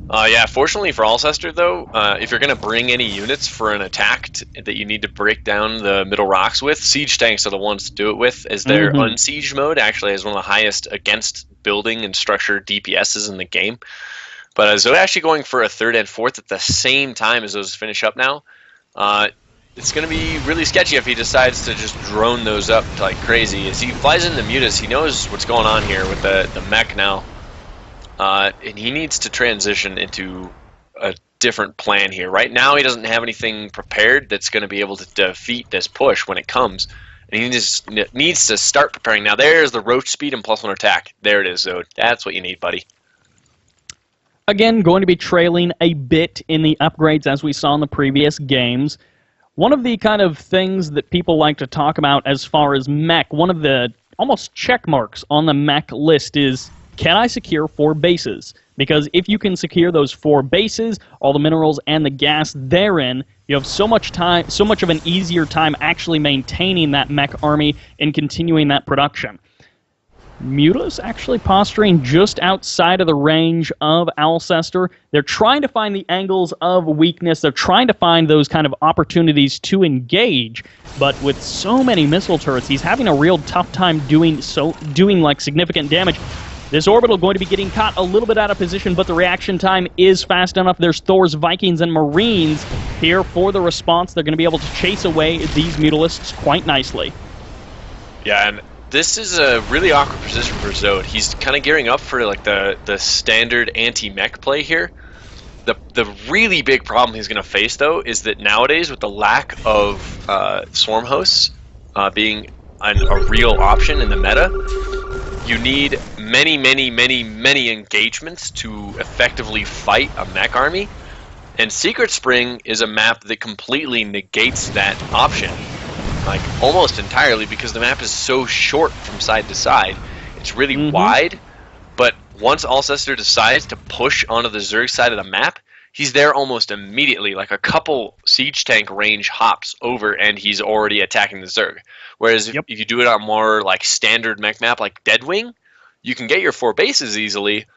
Yeah, fortunately for Alceister, though, if you're going to bring any units for an attack that you need to break down the middle rocks with, siege tanks are the ones to do it with, as their unsiege mode actually has one of the highest against building and structure DPSs in the game. But Zode actually going for a 3rd and 4th at the same time as those finish up now. It's going to be really sketchy if he decides to just drone those up like crazy. As he flies into Mutas, he knows what's going on here with the mech now. And he needs to transition into a different plan here. Right now, he doesn't have anything prepared that's going to be able to defeat this push when it comes. And he just needs to start preparing. Now, there's the roach speed and +1 attack. There it is, Zode. That's what you need, buddy. Again, going to be trailing a bit in the upgrades as we saw in the previous games. One of the kind of things that people like to talk about as far as mech, one of the almost check marks on the mech list is, can I secure 4 bases? Because if you can secure those 4 bases, all the minerals and the gas therein, you have so much of an easier time actually maintaining that mech army and continuing that production. Mutas actually posturing just outside of the range of Alceister. They're trying to find the angles of weakness. They're trying to find those kind of opportunities to engage. But with so many missile turrets, he's having a real tough time doing like significant damage. This orbital going to be getting caught a little bit out of position, but the reaction time is fast enough. There's Thor's Vikings and Marines here for the response. They're going to be able to chase away these Mutalisks quite nicely. Yeah, and this is a really awkward position for Zode. He's kind of gearing up for like the standard anti-mech play here. The really big problem he's going to face, though, is that nowadays, with the lack of swarm hosts being a real option in the meta, you need many engagements to effectively fight a mech army. And Secret Spring is a map that completely negates that option. Like, almost entirely, because the map is so short from side to side. It's really wide, but once Alceister decides to push onto the Zerg side of the map, he's there almost immediately. Like, a couple siege tank range hops over, and he's already attacking the Zerg. Whereas if you do it on more, like, standard mech map, like Deadwing, you can get your 4 bases easily,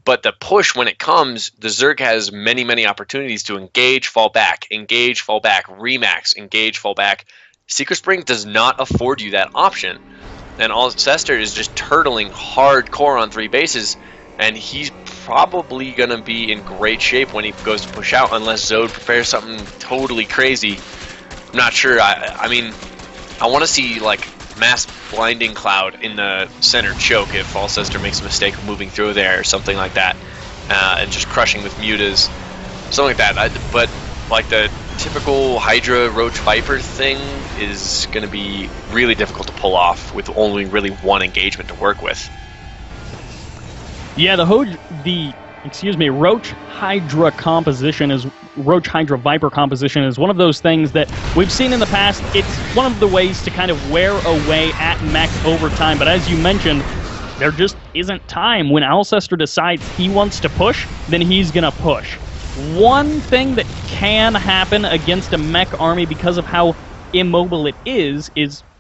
but the push, when it comes, the Zerg has many opportunities to engage, fall back, remax, engage, fall back. Secret Spring does not afford you that option, and Alceister is just turtling hardcore on 3 bases, and he's probably going to be in great shape when he goes to push out, unless Zode prepares something totally crazy. I'm not sure. I mean, I want to see, like, mass blinding cloud in the center choke if Alceister makes a mistake of moving through there or something like that, and just crushing with mutas, something like that. But like the typical Hydra Roach Viper thing is going to be really difficult to pull off with only really 1 engagement to work with. Yeah, Roach Hydra composition is Roach Hydra Viper composition is one of those things that we've seen in the past. It's one of the ways to kind of wear away at mech over time, but as you mentioned, there just isn't time. When Alceister decides he wants to push, then he's gonna push. One thing that can happen against a mech army because of how immobile it is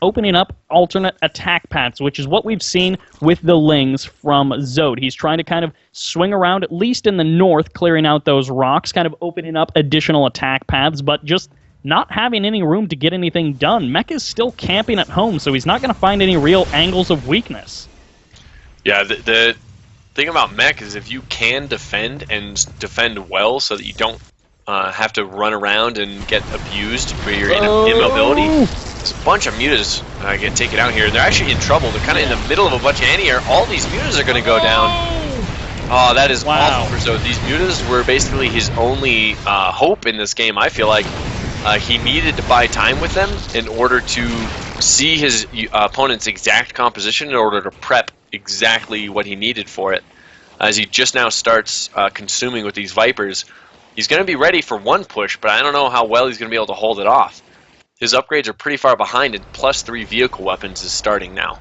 opening up alternate attack paths, which is what we've seen with the Lings from Zode. He's trying to kind of swing around, at least in the north, clearing out those rocks, kind of opening up additional attack paths, but just not having any room to get anything done. Mech is still camping at home, so he's not going to find any real angles of weakness. Yeah, the thing about mech is if you can defend and defend well so that you don't have to run around and get abused for your immobility, there's a bunch of mutas get taken out here. They're actually in trouble. They're kind of in the middle of a bunch of anti-air. All these mutas are going to go down. Oh, that is awful for Zode. These mutas were basically his only hope in this game, I feel like. He needed to buy time with them in order to see his opponent's exact composition in order to prep exactly what he needed for it. As he just now starts consuming with these Vipers, he's going to be ready for one push, but I don't know how well he's going to be able to hold it off. His upgrades are pretty far behind, and +3 vehicle weapons is starting now.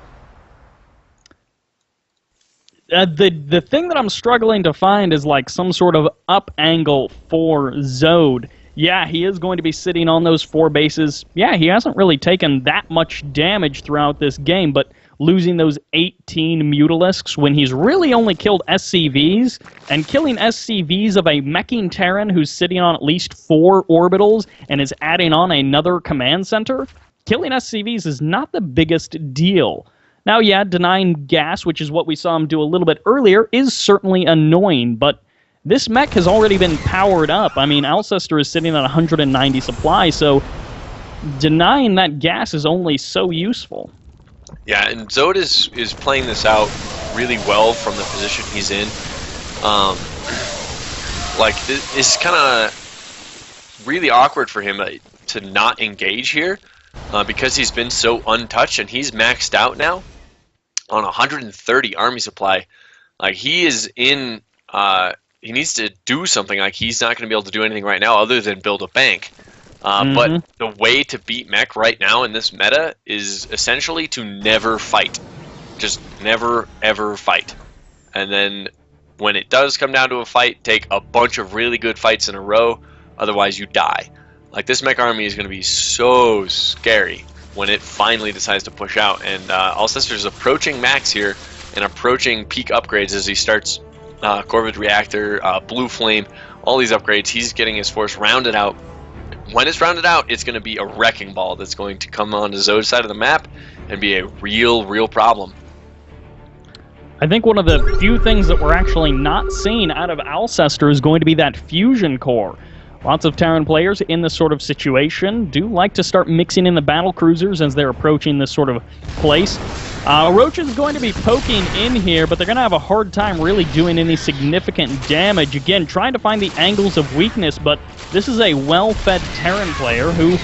The thing that I'm struggling to find is like some sort of up angle for Zode. Yeah, he is going to be sitting on those 4 bases. Yeah, he hasn't really taken that much damage throughout this game, but losing those 18 Mutalisks when he's really only killed SCVs, and killing SCVs of a meching Terran who's sitting on at least 4 orbitals and is adding on another command center, killing SCVs is not the biggest deal. Now, yeah, denying gas, which is what we saw him do a little bit earlier, is certainly annoying, but this mech has already been powered up. I mean, Alceister is sitting at 190 supply, so denying that gas is only so useful. Yeah, and Zode is playing this out really well from the position he's in. It's kind of really awkward for him to not engage here because he's been so untouched, and he's maxed out now on 130 army supply. Like, he is in... he needs to do something. Like, he's not going to be able to do anything right now other than build a bank. But the way to beat mech right now in this meta is essentially to never fight. Just never, ever fight. And then when it does come down to a fight, take a bunch of really good fights in a row, otherwise you die. Like, this mech army is going to be so scary when it finally decides to push out. And Alceister is approaching max here and approaching peak upgrades as he starts Corvid Reactor, Blue Flame, all these upgrades. He's getting his force rounded out. When it's rounded out, it's going to be a wrecking ball that's going to come on the Zode side of the map and be a real problem. I think one of the few things that we're actually not seeing out of Alceister is going to be that fusion core. Lots of Terran players in this sort of situation do like to start mixing in the battle cruisers as they're approaching this sort of place. Roach is going to be poking in here, but they're going to have a hard time really doing any significant damage. Again, trying to find the angles of weakness, but this is a well-fed Terran player who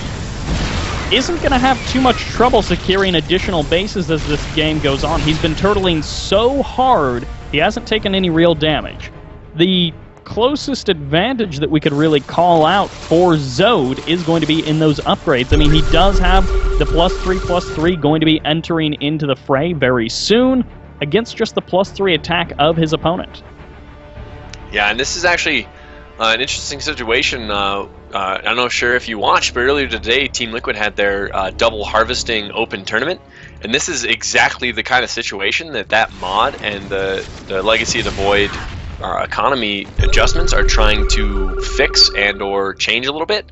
isn't going to have too much trouble securing additional bases as this game goes on. He's been turtling so hard, he hasn't taken any real damage. The closest advantage that we could really call out for Zode is going to be in those upgrades. I mean, he does have the +3/+3 going to be entering into the fray very soon against just the +3 attack of his opponent. Yeah, and this is actually an interesting situation. I'm not sure if you watched, but earlier today, Team Liquid had their double harvesting open tournament, and this is exactly the kind of situation that mod and the Legacy of the Void economy adjustments are trying to fix and or change a little bit,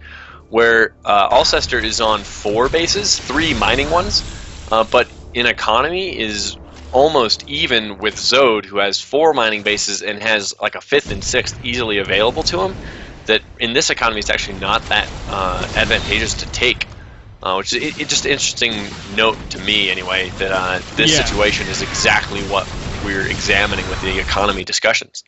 where Alceister is on 4 bases, 3 mining ones, but in economy is almost even with Zode, who has 4 mining bases and has like a 5th and 6th easily available to him. That in this economy it's actually not that advantageous to take, which is just an interesting note to me anyway, that this situation is exactly what we're examining with the economy discussions.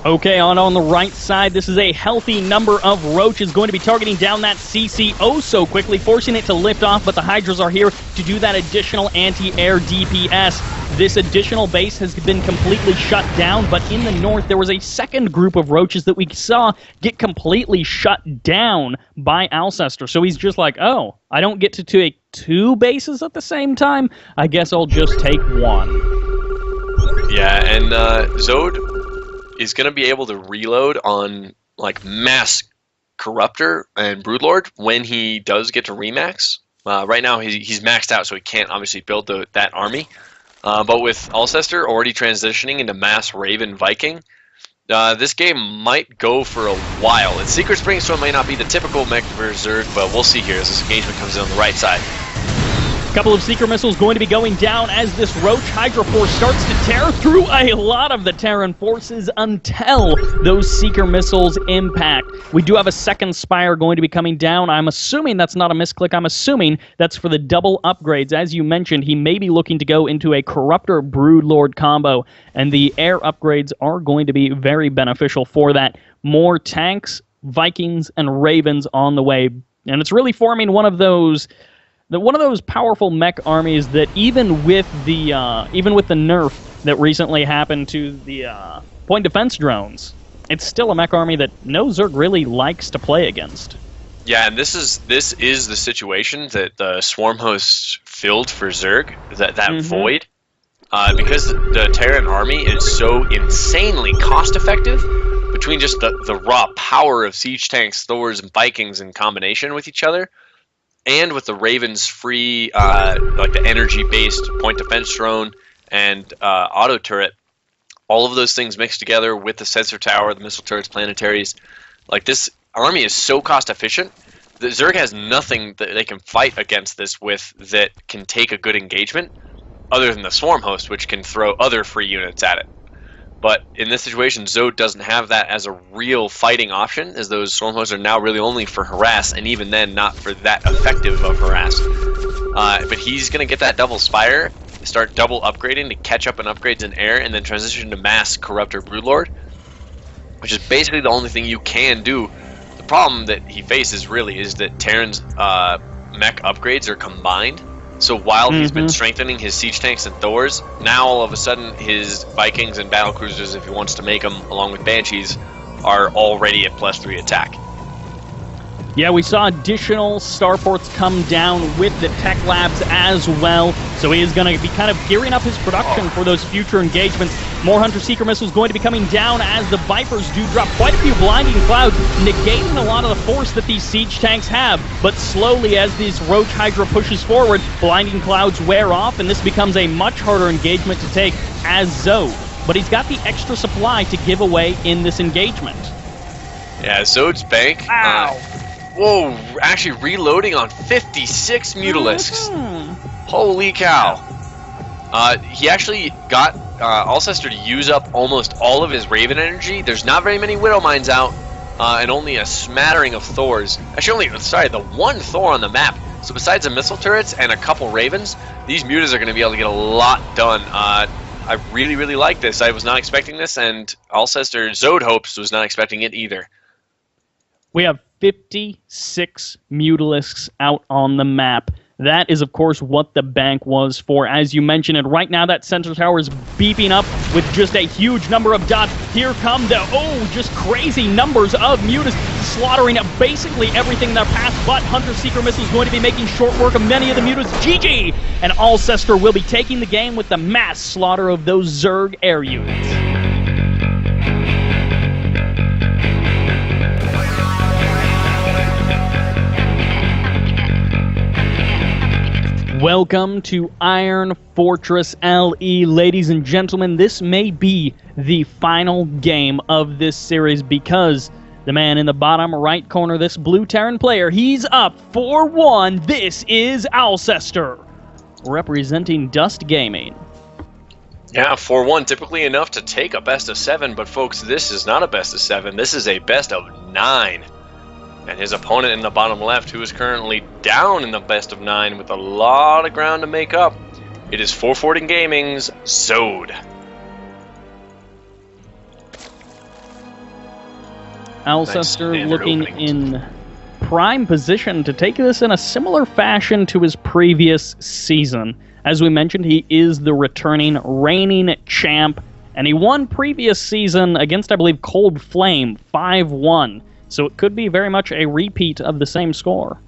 Okay, on the right side, this is a healthy number of Roaches going to be targeting down that CC oh so quickly, forcing it to lift off, but the Hydras are here to do that additional anti-air DPS. This additional base has been completely shut down, but in the north, there was a second group of Roaches that we saw get completely shut down by Alceister. So he's just like, oh, I don't get to take 2 bases at the same time? I guess I'll just take 1. Yeah, and Zode is going to be able to reload on like mass Corruptor and Broodlord when he does get to remax. Right now he's maxed out, so he can't obviously build that army. But with Alceister already transitioning into mass Raven Viking, this game might go for a while. Its Secret Spring Storm may not be the typical mech Berserk, but we'll see here as this engagement comes in on the right side. A couple of Seeker missiles going to be going down as this Roach Hydra Force starts to tear through a lot of the Terran forces until those Seeker missiles impact. We do have a second Spire going to be coming down. I'm assuming that's not a misclick. I'm assuming that's for the double upgrades. As you mentioned, he may be looking to go into a Corruptor Broodlord combo, and the air upgrades are going to be very beneficial for that. More tanks, Vikings, and Ravens on the way. And it's really forming one of those one of those powerful mech armies that even with the nerf that recently happened to the point defense drones, it's still a mech army that no Zerg really likes to play against. Yeah, and this is the situation that the Swarm hosts filled for Zerg, that void. Because the Terran army is so insanely cost-effective, between just the raw power of siege tanks, Thors, and Vikings in combination with each other, and with the Raven's free, like the energy-based point defense drone and auto turret, all of those things mixed together with the sensor tower, the missile turrets, planetaries, like this army is so cost-efficient that Zerg has nothing that they can fight against this with that can take a good engagement, other than the Swarm host, which can throw other free units at it. But in this situation, Zode doesn't have that as a real fighting option, as those Swarm hosts are now really only for harass, and even then not for that effective of harass. But he's going to get that double Spire, start double upgrading to catch up in upgrades in air, and then transition to mass Corruptor Broodlord, which is basically the only thing you can do. The problem that he faces really is that Terran's mech upgrades are combined. So while he's been strengthening his siege tanks and Thors, now all of a sudden his Vikings and battlecruisers, if he wants to make them, along with Banshees, are already at +3 attack. Yeah, we saw additional starports come down with the tech labs as well, so he is going to be kind of gearing up his production for those future engagements. More Hunter-Seeker missiles going to be coming down as the Vipers do drop quite a few blinding clouds, negating a lot of the force that these siege tanks have. But slowly, as this Roach Hydra pushes forward, blinding clouds wear off, and this becomes a much harder engagement to take as Zode. But he's got the extra supply to give away in this engagement. Yeah, Zode's bank. Whoa, actually reloading on 56 Mutalisks. Holy cow. He actually got Alceister to use up almost all of his Raven energy. There's not very many Widow Mines out, and only a smattering of Thors. Actually, the one Thor on the map. So besides the missile turrets and a couple Ravens, these Mutas are going to be able to get a lot done. I really, really like this. I was not expecting this, and Alceister, Zode hopes, was not expecting it either. We have 56 Mutalisks out on the map. That is, of course, what the bank was for, as you mentioned. And right now, that sensor tower is beeping up with just a huge number of dots. Here come the, just crazy numbers of Mutas, slaughtering basically everything in their path. But Hunter-Seeker Missile is going to be making short work of many of the Mutas. GG! And Alceister will be taking the game with the mass slaughter of those Zerg air units. Welcome to Iron Fortress LE, ladies and gentlemen. This may be the final game of this series because the man in the bottom right corner, this blue Terran player, he's up 4-1. This is Alceister, representing Dust Gaming. Yeah, 4-1, typically enough to take a best of 7, but folks, this is not a best of 7. This is a best of 9. And his opponent in the bottom left, who is currently down in the best of 9 with a lot of ground to make up, it is 440 Gaming's Zode. Alceister looking in prime position to take this in a similar fashion to his previous season. As we mentioned, he is the returning reigning champ, and he won previous season against, I believe, Cold Flame 5-1. So it could be very much a repeat of the same score.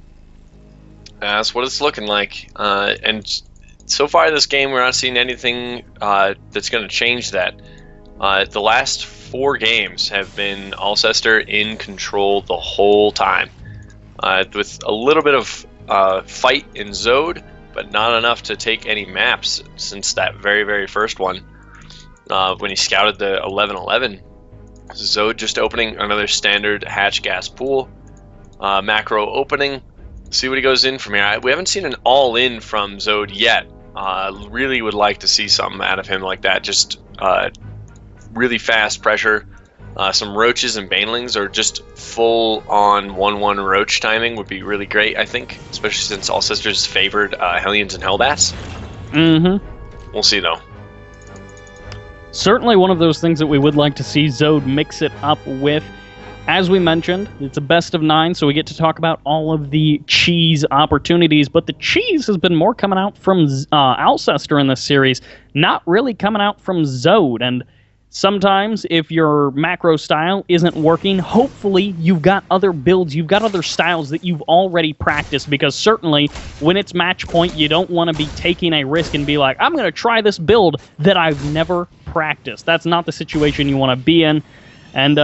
That's what it's looking like. And so far this game, we're not seeing anything that's going to change that. The last 4 games have been Alceister in control the whole time. With a little bit of fight in Zode, but not enough to take any maps since that very, very first one. When he scouted the 11-11. Zode just opening another standard hatch gas pool. Macro opening. See what he goes in from here. We haven't seen an all-in from Zode yet. Really would like to see something out of him like that. Just really fast pressure. Some roaches and banelings, or just full-on 1-1 roach timing would be really great, I think. Especially since Alceister's favored Hellions and Hellbats. We'll see, though. Certainly one of those things that we would like to see Zode mix it up with. As we mentioned, it's a best of 9, so we get to talk about all of the cheese opportunities, but the cheese has been more coming out from Alceister in this series, not really coming out from Zode. And sometimes, if your macro style isn't working, hopefully you've got other builds, you've got other styles that you've already practiced, because certainly when it's match point, you don't want to be taking a risk and be like, I'm going to try this build that I've never practiced. That's not the situation you want to be in. And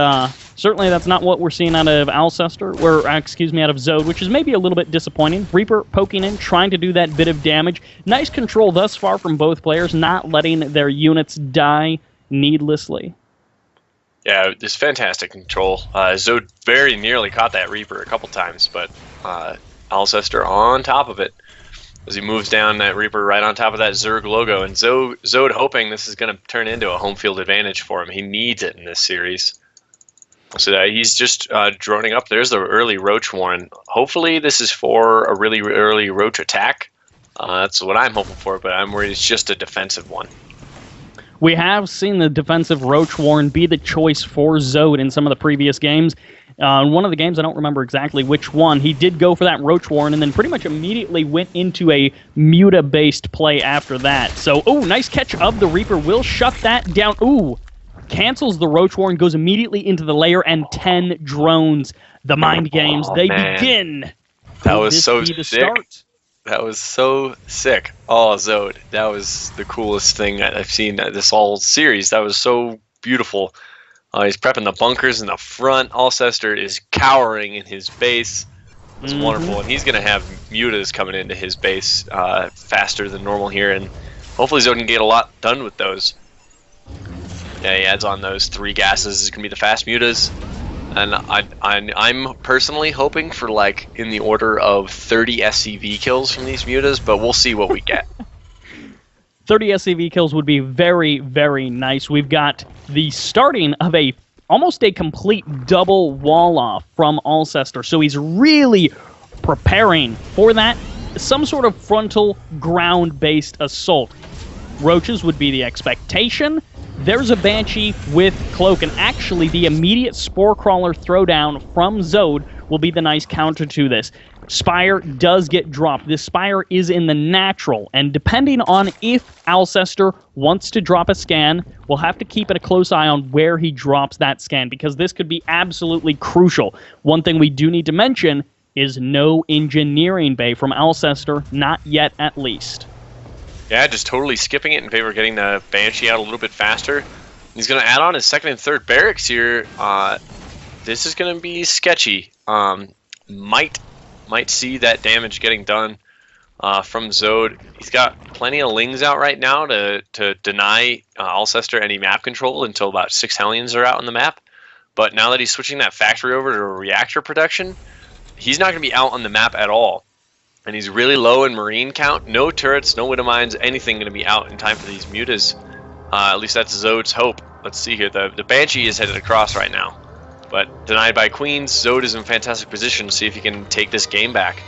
certainly that's not what we're seeing out of Alceister, or excuse me, out of Zode, which is maybe a little bit disappointing. Reaper poking in, trying to do that bit of damage. Nice control thus far from both players, not letting their units die needlessly. Yeah, it's fantastic control. Zode very nearly caught that Reaper a couple times, but Alceister on top of it as he moves down that Reaper right on top of that Zerg logo. And Zode hoping this is going to turn into a home field advantage for him. He needs it in this series. So he's just droning up. There's the early Roach Warren. Hopefully this is for a really early Roach attack. That's what I'm hoping for, but I'm worried it's just a defensive one. We have seen the defensive Roach Warren be the choice for Zode in some of the previous games. In one of the games, I don't remember exactly which one, he did go for that Roach Warren and then pretty much immediately went into a Muta-based play after that. So, nice catch of the Reaper. Will shut that down. Cancels the Roach Warren, goes immediately into the lair, and 10 drones. The mind games, they begin. That was so sick. Start? That was so sick. Oh, Zode, that was the coolest thing I've seen this whole series. That was so beautiful. He's prepping the bunkers in the front. Alceister is cowering in his base. It's wonderful, and he's going to have mutas coming into his base faster than normal here, and hopefully Zode can get a lot done with those. Yeah, he adds on those 3 gases. It's going to be the fast mutas. And I'm personally hoping for, like, in the order of 30 SCV kills from these mutas, but we'll see what we get. 30 SCV kills would be very, very nice. We've got the starting of almost a complete double wall-off from Alceister, so he's really preparing for that. Some sort of frontal, ground-based assault. Roaches would be the expectation. There's a Banshee with Cloak, and actually the immediate Spore Crawler throwdown from Zode will be the nice counter to this. Spire does get dropped. This Spire is in the natural, and depending on if Alceister wants to drop a scan, we'll have to keep a close eye on where he drops that scan, because this could be absolutely crucial. One thing we do need to mention is no engineering bay from Alceister, not yet at least. Yeah, just totally skipping it in favor of getting the Banshee out a little bit faster. He's going to add on his 2nd and 3rd barracks here. This is going to be sketchy. Might see that damage getting done from Zode. He's got plenty of Lings out right now to deny Alceister any map control until about 6 Hellions are out on the map. But now that he's switching that factory over to reactor production, he's not going to be out on the map at all. And he's really low in Marine count. No turrets, no Widow Mines, anything going to be out in time for these mutas. At least that's Zode's hope. Let's see here. The Banshee is headed across right now. But denied by Queens, Zode is in fantastic position to see if he can take this game back.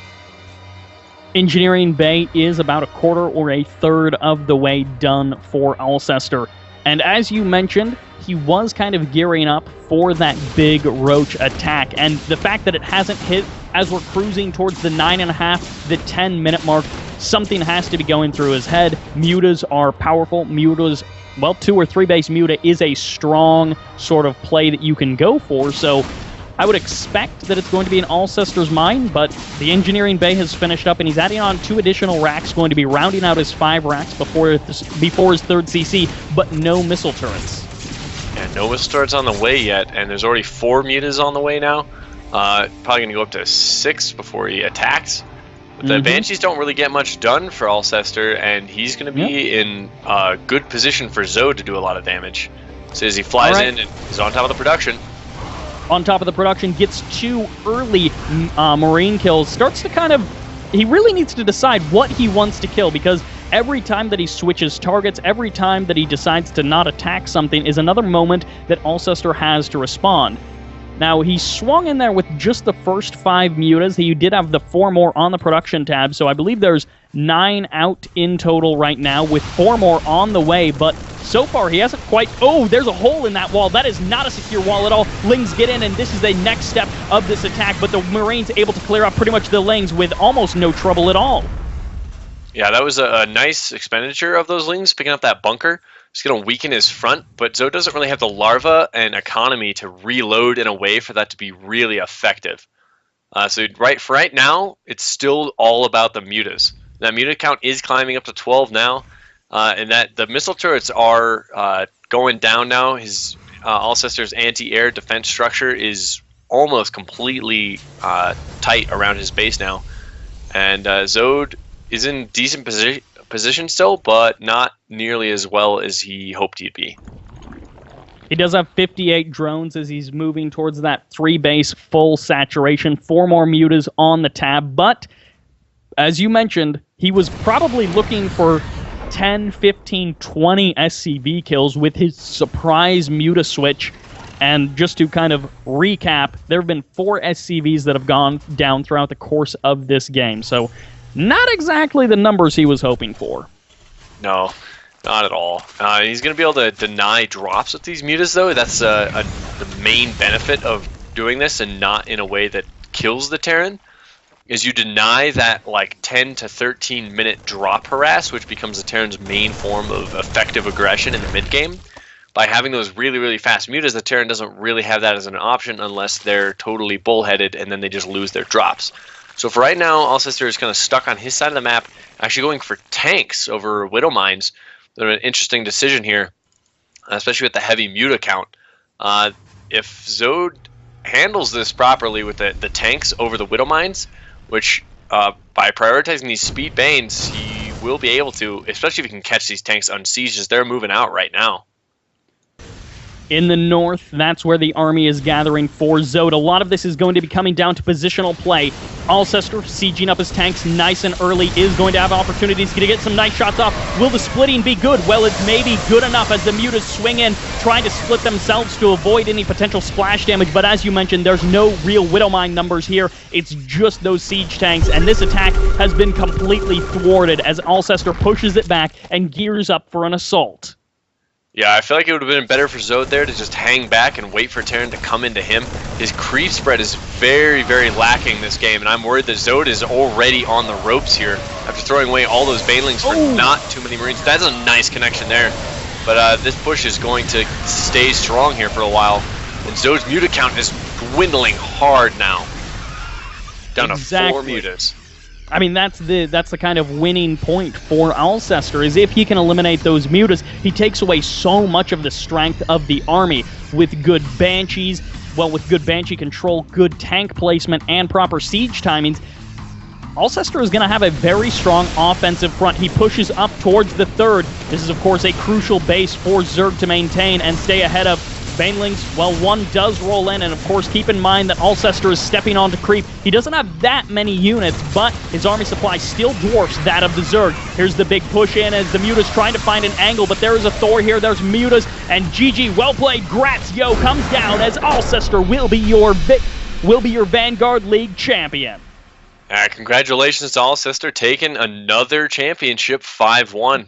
Engineering Bay is about a quarter or a third of the way done for Alceister. And as you mentioned, he was kind of gearing up for that big Roach attack. And the fact that it hasn't hit as we're cruising towards the 9.5, the 10-minute mark, something has to be going through his head. Mutas are powerful. Mutas, well, 2 or 3 base Muta is a strong sort of play that you can go for. So I would expect that it's going to be in Alceister's mind, but the engineering bay has finished up, and he's adding on 2 additional racks, going to be rounding out his 5 racks before his 3rd CC, but no missile turrets. Yeah, no missile turrets on the way yet, and there's already 4 mutas on the way now. Probably going to go up to 6 before he attacks. But the Banshees don't really get much done for Alceister, and he's going to be in a good position for Zode to do a lot of damage. So as he flies in and he's on top of the production. On top of the production, gets 2 early Marine kills. Starts to kind of... He really needs to decide what he wants to kill, because every time that he switches targets, every time that he decides to not attack something is another moment that Alceister has to respond. Now, he swung in there with just the first 5 mutas. He did have the 4 more on the production tab, so I believe there's 9 out in total right now, with 4 more on the way, but so far he hasn't quite... Oh, there's a hole in that wall. That is not a secure wall at all. Lings get in, and this is the next step of this attack, but the Marines able to clear out pretty much the Lings with almost no trouble at all. Yeah, that was a nice expenditure of those Lings, picking up that bunker. It's going to weaken his front, but Zode doesn't really have the larva and economy to reload in a way for that to be really effective. So for right now, it's still all about the mutas. That muta count is climbing up to 12 now, and that the missile turrets are going down now. His Alceister's anti-air defense structure is almost completely tight around his base now, and Zode is in decent position still, but not nearly as well as he hoped he'd be. He does have 58 drones as he's moving towards that 3-base full saturation. 4 more mutas on the tab, but as you mentioned, he was probably looking for 10, 15, 20 SCV kills with his surprise muta switch. And just to kind of recap, there have been 4 SCVs that have gone down throughout the course of this game. So not exactly the numbers he was hoping for. No, not at all. He's going to be able to deny drops with these mutas, though. That's the main benefit of doing this, and not in a way that kills the Terran, is you deny that like 10 to 13 minute drop harass, which becomes the Terran's main form of effective aggression in the mid-game. By having those really, really fast mutas, the Terran doesn't really have that as an option unless they're totally bullheaded and then they just lose their drops. So for right now, Alceister is kind of stuck on his side of the map, actually going for tanks over Widow Mines. They're an interesting decision here, especially with the heavy muta count. If Zode handles this properly with the tanks over the Widow Mines, which by prioritizing these speed banes, he will be able to, especially if he can catch these tanks on siege as they're moving out right now. In the north, that's where the army is gathering for Zode. A lot of this is going to be coming down to positional play. Alceister sieging up his tanks nice and early is going to have opportunities to get some nice shots off. Will the splitting be good? Well, it's maybe good enough as the mutas swing in, trying to split themselves to avoid any potential splash damage. But as you mentioned, there's no real Widowmine numbers here. It's just those siege tanks, and this attack has been completely thwarted as Alceister pushes it back and gears up for an assault. Yeah, I feel like it would have been better for Zode there to just hang back and wait for Terran to come into him. His creep spread is very, very lacking this game, and I'm worried that Zode is already on the ropes here after throwing away all those banelings for not too many Marines. That's a nice connection there, but this push is going to stay strong here for a while, and Zode's muta count is dwindling hard now, down to 4 mutas. I mean, that's the kind of winning point for Alceister, is if he can eliminate those mutas, he takes away so much of the strength of the army with good Banshees, well, with good Banshee control, good tank placement, and proper siege timings. Alceister is going to have a very strong offensive front. He pushes up towards the 3rd. This is, of course, a crucial base for Zerg to maintain and stay ahead of. Banelings, well, one does roll in, and of course keep in mind that Alceister is stepping onto creep. He doesn't have that many units, but his army supply still dwarfs that of the Zerg. Here's the big push in as the mutas trying to find an angle, but there is a Thor here, there's mutas, and GG, well played, Grazio comes down as Alceister will be your Vanguard League champion. Congratulations to Alceister, taking another championship 5-1.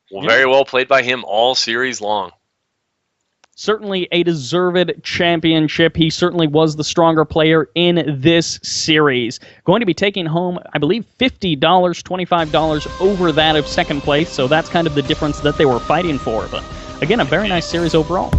Well, very well played by him all series long. Certainly a deserved championship. He certainly was the stronger player in this series. Going to be taking home, I believe, $50, $25 over that of second place, so that's kind of the difference that they were fighting for. But again, a very nice series overall.